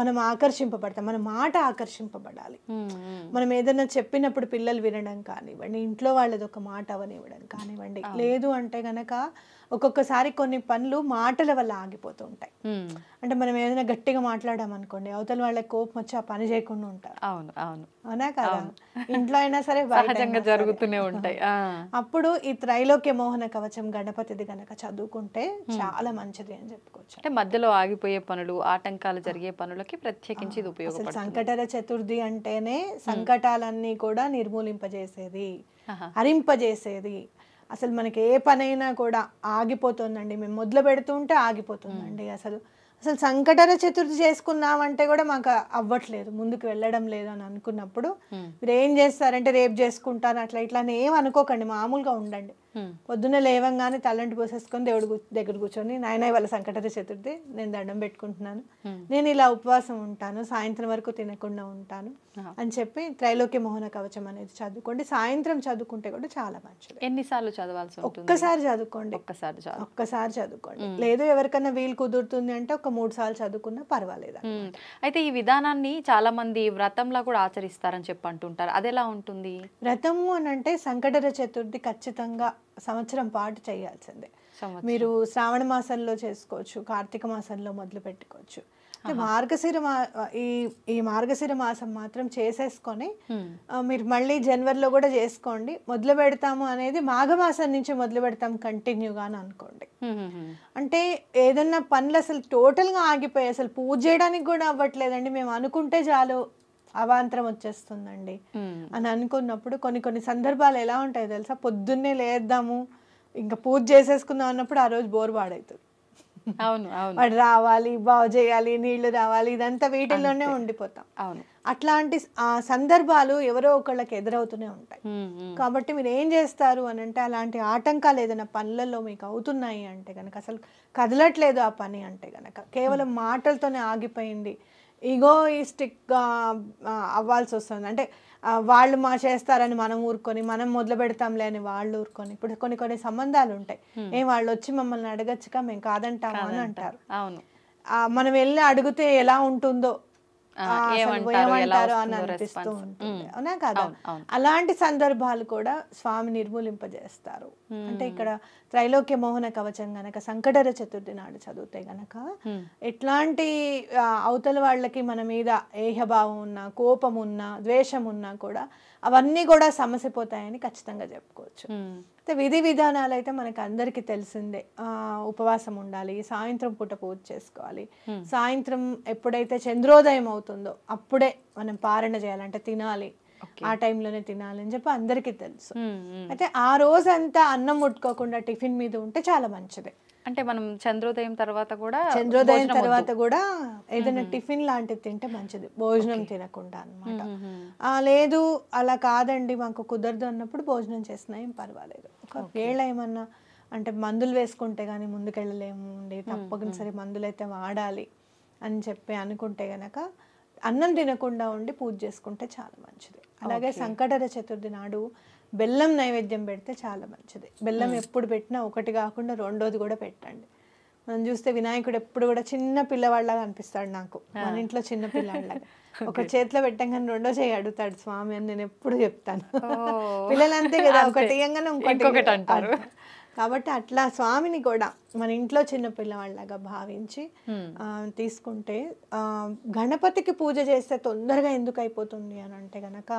మనం ఆకర్షింపబడతాం, మన మాట ఆకర్షింపబడాలి. మనం ఏదైనా చెప్పినప్పుడు పిల్లలు వినడం కానివ్వండి, ఇంట్లో వాళ్ళది ఒక మాట అవనివ్వడం కానివ్వండి, లేదు అంటే గనక ఒక్కొక్కసారి కొన్ని పనులు మాటల వల్ల ఆగిపోతూ ఉంటాయి. అంటే మనం ఏదైనా గట్టిగా మాట్లాడామనుకోండి, అవతల వాళ్ళకి కోపం వచ్చి ఆ పని చేయకుండా ఉంటారు. అవునా కదా? ఇంట్లో అయినా సరే సహజంగా జరుగుతూనే ఉంటాయి. అప్పుడు ఈ త్రైలోక్య మోహన కవచం గణపతిది గనక చదువుకుంటే చాలా మంచిది అని చెప్పుకోవచ్చు. అంటే మధ్యలో ఆగిపోయే పనులు, ఆటంకాలు జరిగే పనులకి ప్రత్యేకించి ఇది ఉపయోగపడుతుంది. సంకటహర చతుర్థి అంటేనే సంకటాలన్నీ కూడా నిర్మూలింపజేసేది, హరింపజేసేది. అసలు మనకి ఏ పనైనా కూడా ఆగిపోతుందండి, మేము మొదలు పెడుతుంటే ఆగిపోతుందండి. అసలు సంకటహర చతుర్థి చేసుకున్నామంటే కూడా మాకు అవ్వట్లేదు, ముందుకు వెళ్ళడం లేదు అని అనుకున్నప్పుడు మీరు ఏం చేస్తారంటే రేపు చేసుకుంటాను అట్లా ఇట్లా అని ఏం అనుకోకండి, మామూలుగా ఉండండి. పొద్దున్న లేవంగానే తలంటి పోసేసుకొని దేవుడి దగ్గర కూర్చొని, నాయన ఇవాళ సంకటహర చతుర్థి, నేను దండం పెట్టుకుంటున్నాను, నేను ఇలా ఉపవాసం ఉంటాను, సాయంత్రం వరకు తినకుండా ఉంటాను అని చెప్పి త్రైలోక్య మోహన కవచం అనేది చదువుకోండి. సాయంత్రం చదువుకుంటే కూడా చాలా మంచిది. ఎన్నిసార్లు చదవాల్సి ఉంటుంది? ఒక్కసారి చదువుకోండి, ఒక్కసారి చదువుకోండి. లేదు ఎవరికైనా వీలు కుదురుతుంది అంటే ఒక 3 సార్లు చదువుకున్నా పర్వాలేదు. అయితే ఈ విధానాన్ని చాలా మంది వ్రతంలా కూడా ఆచరిస్తారని చెప్పి అంటుంటారు, అది ఎలా ఉంటుంది? వ్రతము అని అంటే సంకటహర చతుర్థి ఖచ్చితంగా సంవత్సరం పాటు చేయాల్సిందే. మీరు శ్రావణ మాసంలో చేసుకోవచ్చు, కార్తీక మాసంలో మొదలు పెట్టుకోవచ్చు. ఈ మార్గశిర మాసం మాత్రం చేసేసుకొని మీరు మళ్ళీ జనవరిలో కూడా చేసుకోండి. మొదలు పెడతాము అనేది మాఘమాసం నుంచి మొదలు పెడతాం కంటిన్యూగా అని అనుకోండి. అంటే ఏదన్నా పనులు అసలు టోటల్గా ఆగిపోయి అసలు పూజ చేయడానికి కూడా అవ్వట్లేదండి, మేము అనుకుంటే చాలు అవాంతరం వచ్చేస్తుందండి అని అనుకున్నప్పుడు కొన్ని సందర్భాలు ఎలా ఉంటాయో తెలుసా? పొద్దున్నే లేద్దాము ఇంకా పూజ చేసేసుకుందాం అన్నప్పుడు ఆ రోజు బోర్ పాడవుతుంది. అవును అవును వాడు రావాలి, బాగు చేయాలి, నీళ్లు రావాలి, ఇదంతా వీటిల్లోనే ఉండిపోతాం. అవును. అట్లాంటి సందర్భాలు ఎవరో ఒకళ్ళకి ఎదురవుతూనే ఉంటాయి. కాబట్టి మీరు ఏం చేస్తారు అని అంటే, అలాంటి ఆటంకాలు ఏదైనా పనులలో మీకు అవుతున్నాయి అంటే కనుక, అసలు కదలట్లేదు ఆ పని అంటే కనుక, కేవలం మాటలతోనే ఆగిపోయింది, ఈగోయిస్టిక్గా అవ్వాల్సి వస్తుంది. అంటే వాళ్ళు చేస్తారని మనం ఊరుకొని, మనం మొదలు పెడతాంలే అని వాళ్ళు ఊరుకొని. ఇప్పుడు కొన్ని సంబంధాలు ఉంటాయి, వాళ్ళు వచ్చి మమ్మల్ని అడగచ్చుగా, మేము కాదంటామా అని అంటారు. అవును. మనం వెళ్ళి అడిగితే ఎలా ఉంటుందో, ఏమంటారో అని అనిపిస్తూ ఉంటుంది, అవునా కదా? అలాంటి సందర్భాలు కూడా స్వామి నిర్మూలింపజేస్తారు. అంటే ఇక్కడ త్రైలోక్య మోహన కవచం గనక సంకటహర చతుర్థి నాడు చదివితే గనక, ఎట్లాంటి అవతల వాళ్ళకి మన మీద ఏహభావం ఉన్నా, కోపం ఉన్నా, ద్వేషం ఉన్నా కూడా అవన్నీ కూడా సమసిపోతాయని ఖచ్చితంగా చెప్పుకోవచ్చు. అయితే విధి విధానాలు అయితే మనకు అందరికీ తెలిసిందే. ఉపవాసం ఉండాలి, సాయంత్రం పూట పూజ చేసుకోవాలి, సాయంత్రం ఎప్పుడైతే చంద్రోదయం అవుతుందో అప్పుడే మనం పారణ చేయాలంటే తినాలి, ఆ టైంలోనే తినాలి అని చెప్పి అందరికీ తెలుసు. అయితే ఆ రోజంతా అన్నం ముట్టుకోకుండా టిఫిన్ మీద ఉంటే చాలా మంచిది. అంటే మనం చంద్రోదయం తర్వాత కూడా ఏదైనా టిఫిన్ లాంటిది తింటే మంచిది, భోజనం తినకుండా అన్నమాట. లేదు అలా కాదండి మాకు కుదరదు అన్నప్పుడు భోజనం చేసినా ఏం పర్వాలేదు. ఒకవేళ ఏమన్నా అంటే మందులు వేసుకుంటే కానీ ముందుకెళ్ళలేము అండి, తప్పనిసరి మందులు అయితే వాడాలి అని చెప్పి అనుకుంటే గనక అన్నం తినకుండా ఉండి పూజ చేసుకుంటే చాలా మంచిది. అలాగే సంకటహర చతుర్థి నాడు బెల్లం నైవేద్యం పెడితే చాలా మంచిది. బెల్లం ఎప్పుడు పెట్టినా ఒకటి కాకుండా రెండోది కూడా పెట్టండి. మనం చూస్తే వినాయకుడు ఎప్పుడు కూడా చిన్న పిల్లవాళ్ళగా అనిపిస్తాడు నాకు, మన ఇంట్లో చిన్న పిల్లవాళ్ళగా. ఒక చేతిలో పెట్టంగానే రెండో చేయి అడుగుతాడు స్వామి అని నేను ఎప్పుడు చెప్తాను. పిల్లలు అంతే కదా, ఒకటి ఇయ్యంగానే ఇంకొకటి అంటారు. కాబట్టి అట్లా స్వామిని కూడా మన ఇంట్లో చిన్న పిల్లవాళ్ళగా భావించి తీసుకుంటే, గణపతికి పూజ చేస్తే తొందరగా ఎందుకు అయిపోతుంది అని అంటే గనక,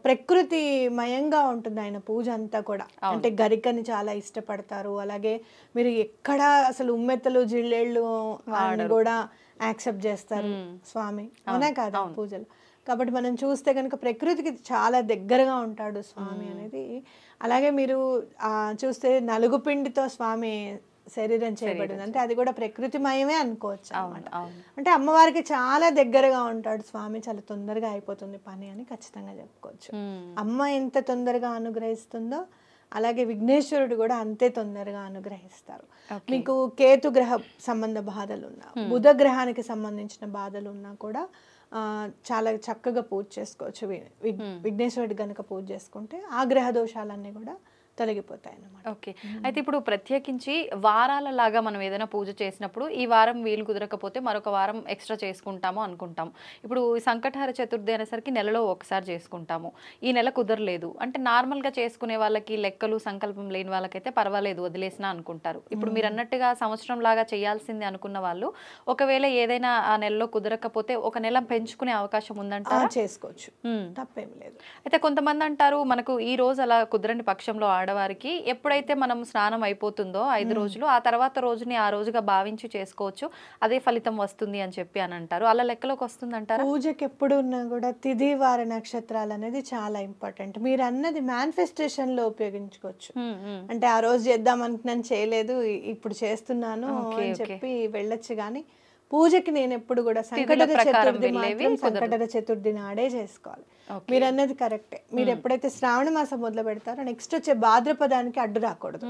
ప్రకృతిమయంగా ఉంటుంది ఆయన పూజ అంతా కూడా. అంటే గరికని చాలా ఇష్టపడతారు. అలాగే మీరు ఎక్కడ అసలు ఉమ్మెత్తలు జిల్లేళ్ళు కూడా యాక్సెప్ట్ చేస్తారు స్వామి, అవునా కాదా పూజలు. కాబట్టి మనం చూస్తే కనుక ప్రకృతికి చాలా దగ్గరగా ఉంటాడు స్వామి అనేది. అలాగే మీరు చూస్తే నలుగు పిండితో స్వామి శరీరం చేయబడింది, అంటే అది కూడా ప్రకృతిమయమే అనుకోవచ్చు అన్నమాట. అంటే అమ్మవారికి చాలా దగ్గరగా ఉంటాడు స్వామి, చాలా తొందరగా అయిపోతుంది పని అని ఖచ్చితంగా చెప్పుకోవచ్చు. అమ్మ ఎంత తొందరగా అనుగ్రహిస్తుందో అలాగే విఘ్నేశ్వరుడు కూడా అంతే తొందరగా అనుగ్రహిస్తారు. మీకు కేతు గ్రహ సంబంధ బాధలు ఉన్నా, బుధ గ్రహానికి సంబంధించిన బాధలు ఉన్నా కూడా చాలా చక్కగా పూజ చేసుకోవచ్చు. విఘ్నేశ్వరుడు గనక పూజ చేసుకుంటే ఆ గ్రహ దోషాలన్నీ కూడా తొలగిపోతాయి అన్నమాట. ఓకే. అయితే ఇప్పుడు ప్రత్యేకించి వారాల లాగా మనం ఏదైనా పూజ చేసినప్పుడు ఈ వారం వీలు కుదరకపోతే మరొక వారం ఎక్స్ట్రా చేసుకుంటాము అనుకుంటాం. ఇప్పుడు సంకటహర చతుర్థి అనేసరికి నెలలో ఒకసారి చేసుకుంటాము, ఈ నెల కుదరలేదు అంటే నార్మల్గా చేసుకునే వాళ్ళకి, లెక్కలు సంకల్పం లేని వాళ్ళకైతే పర్వాలేదు వదిలేసినా అనుకుంటారు. ఇప్పుడు మీరు అన్నట్టుగా సంవత్సరం లాగా చేయాల్సింది అనుకున్న వాళ్ళు ఒకవేళ ఏదైనా ఆ నెలలో కుదరకపోతే ఒక నెల పెంచుకునే అవకాశం ఉందంటారా? చేసుకోవచ్చు, తప్పేం లేదు. అయితే కొంతమంది అంటారు మనకు ఈ రోజు అలా కుదరని పక్షంలో ఆడవారికి ఎప్పుడైతే మనం స్నానం అయిపోతుందో 5 రోజులు, ఆ తర్వాత రోజుని ఆ రోజుగా భావించి చేసుకోవచ్చు, అదే ఫలితం వస్తుంది అని చెప్పి అని అంటారు. అలా లెక్కలోకి వస్తుంది అంటారా? పూజకి ఎప్పుడు ఉన్నా కూడా తిథి వార నక్షత్రాలు అనేది చాలా ఇంపార్టెంట్. మీరు అన్నది మేనిఫెస్టేషన్ లో ఉపయోగించుకోవచ్చు. అంటే ఆ రోజు చేద్దాం అనుకున్నాను చేయలేదు, ఇప్పుడు చేస్తున్నాను అని చెప్పి వెళ్ళొచ్చు. కానీ పూజకి నేను ఎప్పుడు కూడా సంకటహర చతుర్థి మాత్రం సంకటహర చతుర్థి నాడే చేసుకోవాలి. మీరు అన్నది కరెక్టే. మీరు ఎప్పుడైతే శ్రావణ మాసం మొదలు పెడతారో నెక్స్ట్ వచ్చే భాద్రపదానికి అడ్డు రాకూడదు,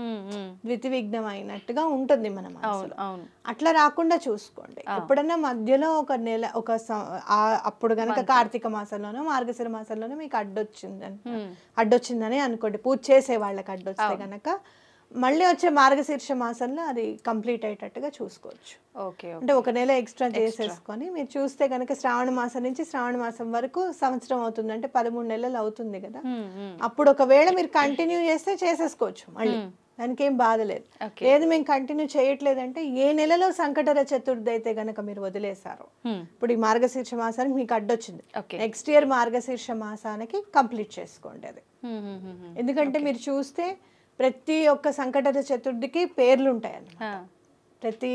ద్వితివిఘ్నం అయినట్టుగా ఉంటుంది మన మనసులో. అట్లా రాకుండా చూసుకోండి. ఎప్పుడన్నా మధ్యలో ఒక నెల అప్పుడు గనక కార్తీక మాసంలోనో మార్గశిర మాసంలోనో మీకు అడ్డొచ్చిందని అనుకోండి, పూజ చేసే వాళ్ళకి అడ్డొస్తే గనక మళ్ళీ వచ్చే మార్గశీర్ష మాసంలో అది కంప్లీట్ అయ్యేటట్టుగా చూసుకోవచ్చు. అంటే ఒక నెల ఎక్స్ట్రా చేసేసుకొని మీరు చూస్తే కనుక శ్రావణ మాసం నుంచి శ్రావణ మాసం వరకు సంవత్సరం అవుతుంది, అంటే 13 నెలలు అవుతుంది కదా. అప్పుడు ఒకవేళ మీరు కంటిన్యూ చేస్తే చేసేసుకోవచ్చు మళ్ళీ, దానికి ఏం బాధ లేదు. లేదు మేము కంటిన్యూ చేయట్లేదంటే ఏ నెలలో సంకటహర చతుర్థి అయితే గనక మీరు వదిలేశారు, ఇప్పుడు ఈ మార్గశీర్ష మాసానికి మీకు అడ్డొచ్చింది, నెక్స్ట్ ఇయర్ మార్గశీర్ష మాసానికి కంప్లీట్ చేసుకోండి అది. ఎందుకంటే మీరు చూస్తే ప్రతి ఒక్క సంకటహర చతుర్థికి పేర్లు ఉంటాయి అన్నమాట. ప్రతి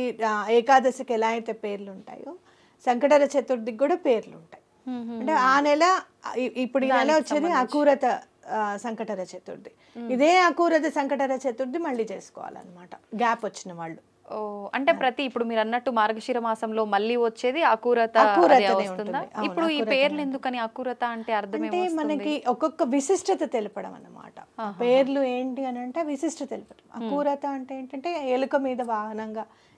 ఏకాదశికి ఎలా అయితే పేర్లు ఉంటాయో సంకటహర చతుర్థికి కూడా పేర్లు ఉంటాయి. అంటే ఆ నెల ఇప్పుడు ఈ నెల వచ్చేది అకూరత సంకటహర చతుర్థి, ఇదే అకూరత సంకటహర చతుర్థి మళ్ళీ చేసుకోవాలన్నమాట గ్యాప్ వచ్చిన వాళ్ళు. ఓ అంటే ప్రతి ఇప్పుడు మీరు అన్నట్టు మార్గశిర మాసంలో మళ్ళీ వచ్చేది అకూరత వస్తుందా? ఇప్పుడు ఈ పేర్లు ఎందుకని అకూరత అంటే అర్థం అంటే మనకి ఒక్కొక్క విశిష్టత తెలపడం అన్నమాట. పేర్లు ఏంటి అని అంటే విశిష్టత తెలపడం. అకూరత అంటే ఏంటంటే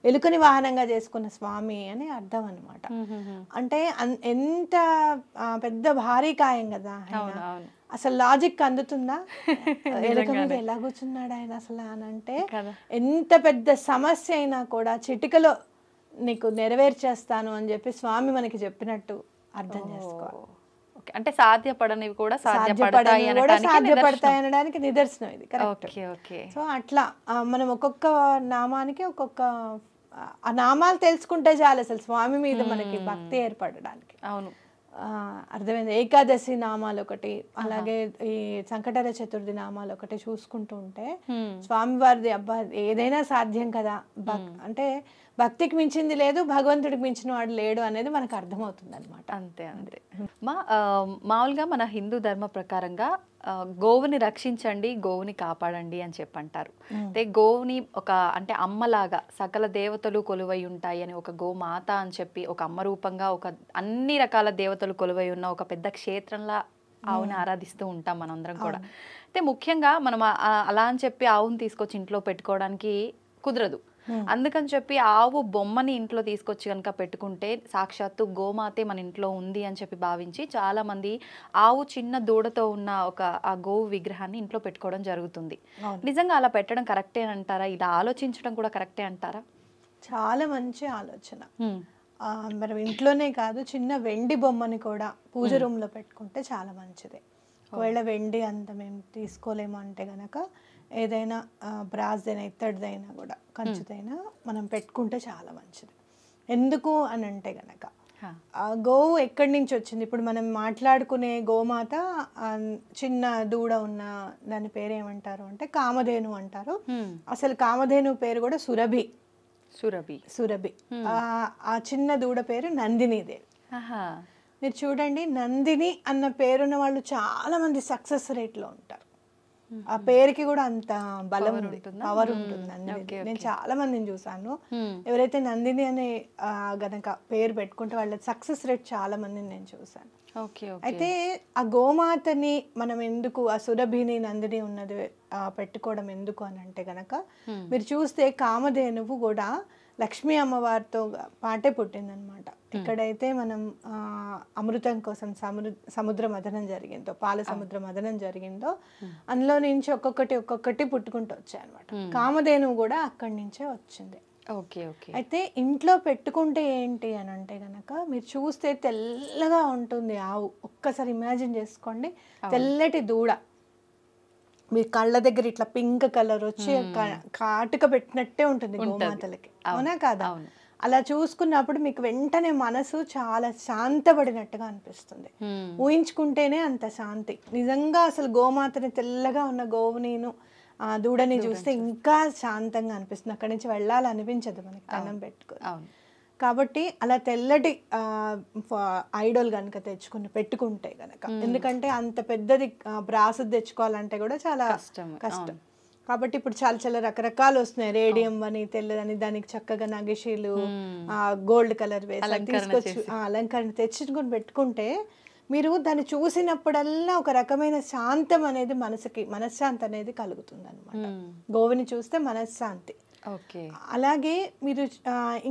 ఎలుకని వాహనంగా చేసుకున్న స్వామి అని అర్థం అన్నమాట. అంటే ఎంత పెద్ద భారీ కాయం కదా, అసలు లాజిక్ అందుతుందా? ఎలుక మీద ఎలా కూర్చున్నాడు ఆయన అసలు అని అంటే, ఎంత పెద్ద సమస్య అయినా కూడా చిటికలో నీకు నెరవేర్చేస్తాను అని చెప్పి స్వామి మనకి చెప్పినట్టు అర్థం చేసుకోవాలి. అంటే సాధ్యపడనివి కూడా సాధ్యపడతాయి అనడానికి నిదర్శనం ఇది. సో అట్లా మనం ఒక్కొక్క నామానికి ఒక్కొక్క ఆ నామాలు తెలుసుకుంటే చాలు అసలు స్వామి మీద మనకి భక్తి ఏర్పడడానికి. అవును, అర్థమైంది. ఏకాదశి నామాలు ఒకటి, అలాగే ఈ సంకటహర చతుర్థి నామాలు ఒకటి చూసుకుంటూ ఉంటే స్వామివారిది అబ్బా ఏదైనా సాధ్యం కదా, అంటే భక్తికి మించింది లేదు, భగవంతుడికి మించిన వాడు లేడు అనేది మనకు అర్థమవుతుంది అనమాట. అంతే అంతే. మామూలుగా మన హిందూ ధర్మ ప్రకారంగా గోవుని రక్షించండి, గోవుని కాపాడండి అని చెప్పంటారు. అంటే గోవుని ఒక అంటే అమ్మలాగా సకల దేవతలు కొలువై ఉంటాయి అని, ఒక గోమాత అని చెప్పి ఒక అమ్మ రూపంగా ఒక అన్ని రకాల దేవతలు కొలువై ఉన్న ఒక పెద్ద క్షేత్రంలా ఆవుని ఆరాధిస్తూ ఉంటాం మనందరం కూడా. అయితే ముఖ్యంగా మనం అలా అని చెప్పి ఆవుని తీసుకొచ్చి ఇంట్లో పెట్టుకోవడానికి కుదరదు. అందుకని చెప్పి ఆవు బొమ్మని ఇంట్లో తీసుకొచ్చి కనుక పెట్టుకుంటే సాక్షాత్తు గోమాతే మన ఇంట్లో ఉంది అని చెప్పి భావించి చాలా మంది ఆవు చిన్న దూడతో ఉన్న ఆ గోవు విగ్రహాన్ని ఇంట్లో పెట్టుకోవడం జరుగుతుంది. నిజంగా అలా పెట్టడం కరెక్టే అంటారా? ఇలా ఆలోచించడం కూడా కరెక్టే అంటారా? చాలా మంచి ఆలోచన. మనం ఇంట్లోనే కాదు, చిన్న వెండి బొమ్మని కూడా పూజ రూమ్ లో పెట్టుకుంటే చాలా మంచిది. ఒకవేళ వెండి అంత మేము తీసుకోలేము అంటే గనక ఏదైనా బ్రాస్దైనా ఇత్తడిదైనా కూడా కంచుదైనా మనం పెట్టుకుంటే చాలా మంచిది. ఎందుకు అని అంటే గనక గోవు ఎక్కడి నుంచి వచ్చింది? ఇప్పుడు మనం మాట్లాడుకునే గోమాత చిన్న దూడ ఉన్న దాని పేరు ఏమంటారు అంటే కామధేను అంటారు. అసలు కామధేను పేరు కూడా సురభి. ఆ చిన్న దూడ పేరు నందినీదేవి. మీరు చూడండి, నందిని అన్న పేరున్న వాళ్ళు చాలా మంది సక్సెస్ రేట్ లో ఉంటారు. ఆ పేరుకి కూడా అంత బలం ఉంది, పవర్ ఉంటుంది నందిని. నేను చాలా మందిని చూసాను, ఎవరైతే నందిని అనే గనక పేరు పెట్టుకుంటే వాళ్ళ సక్సెస్ రేట్ చాలా మందిని నేను చూసాను. అయితే ఆ గోమాతని మనం ఎందుకు, ఆ సురభిని నందిని ఉన్నది పెట్టుకోవడం ఎందుకు అని అంటే గనక, మీరు చూస్తే కామధేనువు కూడా లక్ష్మీ అమ్మవారితో పాటే పుట్టిందనమాట. ఎక్కడైతే మనం అమృతం కోసం సముద్ర మథనం జరిగిందో, పాల సముద్ర మథనం జరిగిందో, అందులో నుంచి ఒక్కొక్కటి పుట్టుకుంటూ వచ్చాయి అనమాట. కామధేనువు కూడా అక్కడి నుంచే వచ్చింది. అయితే ఇంట్లో పెట్టుకుంటే ఏంటి అని అంటే గనక, మీరు చూస్తే తెల్లగా ఉంటుంది ఆవు. ఒక్కసారి ఇమాజిన్ చేసుకోండి, తెల్లటి దూడ, మీ కళ్ళ దగ్గర ఇట్లా పింక్ కలర్ వచ్చి కాటుక పెట్టినట్టే ఉంటుంది గోమాతలకి, అవునా కాదా? అలా చూసుకున్నప్పుడు మీకు వెంటనే మనసు చాలా శాంతపడినట్టుగా అనిపిస్తుంది. ఊహించుకుంటేనే అంత శాంతి. నిజంగా అసలు గోమాతని తెల్లగా ఉన్న గోవునిను దూడని చూస్తే ఇంకా శాంతంగా అనిపిస్తుంది. అక్కడి నుంచి వెళ్ళాలనిపించదు మనకి దండం పెట్టుకుని. కాబట్టి అలా తెల్లటి ఐడోల్ కనుక పెట్టుకుంటే గనక, ఎందుకంటే అంత పెద్దది బ్రాస్ తెచ్చుకోవాలంటే కూడా చాలా కష్టం. కాబట్టి ఇప్పుడు చాలా రకరకాలు వస్తున్నాయి, రేడియం అని తెల్లదని, దానికి చక్కగా నగిషీలు గోల్డ్ కలర్ వేసి తీసుకొచ్చి అలంకరణ తెచ్చుకొని పెట్టుకుంటే మీరు దాన్ని చూసినప్పుడల్లా ఒక రకమైన శాంతం అనేది మనశ్శాంతి అనేది కలుగుతుంది అనమాట. గోవుని చూస్తే మనశ్శాంతి. అలాగే మీరు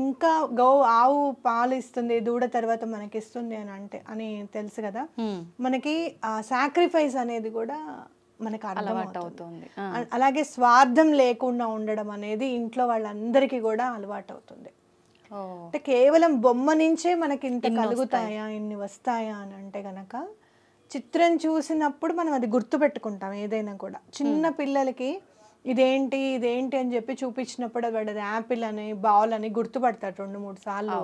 ఇంకా ఆవు పాలు ఇస్తుంది, దూడ తర్వాత మనకి ఇస్తుంది అని తెలుసు కదా, మనకి సాక్రిఫైస్ అనేది కూడా మనకు అలవాటు అవుతుంది. అలాగే స్వార్థం లేకుండా ఉండడం అనేది ఇంట్లో వాళ్ళందరికీ కూడా అలవాటు అవుతుంది. అంటే కేవలం బొమ్మ నుంచే మనకి ఇంత కలుగుతాయా, ఇన్ని వస్తాయా అని అంటే గనక, చిత్రం చూసినప్పుడు మనం అది గుర్తు పెట్టుకుంటాం. ఏదైనా కూడా చిన్న పిల్లలకి ఇదేంటి అని చెప్పి చూపించినప్పుడు వాడు యాపిల్ అని బాల్ అని గుర్తుపడతాడు 2-3 సార్లు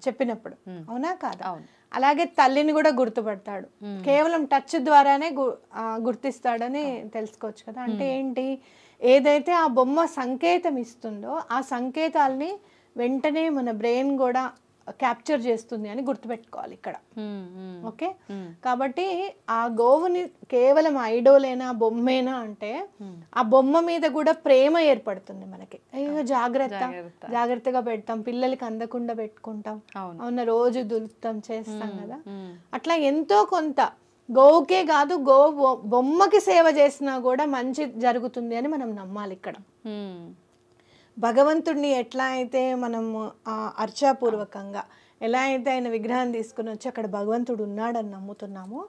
చెప్పినప్పుడు, అవునా కాదా? అలాగే తల్లిని కూడా గుర్తుపడతాడు, కేవలం టచ్ ద్వారానే గుర్తిస్తాడని తెలుసుకోవచ్చు కదా. అంటే ఏంటి, ఏదైతే ఆ బొమ్మ సంకేతం ఇస్తుందో ఆ సంకేతాలని వెంటనే మన బ్రెయిన్ కూడా క్యాప్చర్ చేస్తుంది అని గుర్తుపెట్టుకోవాలి ఇక్కడ. ఓకే, కాబట్టి ఆ గోవుని కేవలం ఐడోలేనా బొమ్మేనా అంటే ఆ బొమ్మ మీద కూడా ప్రేమ ఏర్పడుతుంది మనకి. అయ్యో జాగ్రత్తగా పెడతాం, పిల్లలకి అందకుండా పెట్టుకుంటాం, అవునా, రోజు దులుపుతాం చేస్తాం కదా. అట్లా ఎంతో కొంత గోవుకే కాదు బొమ్మకి సేవ చేసినా కూడా మంచి జరుగుతుంది అని మనం నమ్మాలి ఇక్కడ. భగవంతుడిని ఎట్లా అయితే మనము అర్చాపూర్వకంగా ఎలా అయితే ఆయన విగ్రహం తీసుకుని వచ్చి అక్కడ భగవంతుడు ఉన్నాడని నమ్ముతున్నామో,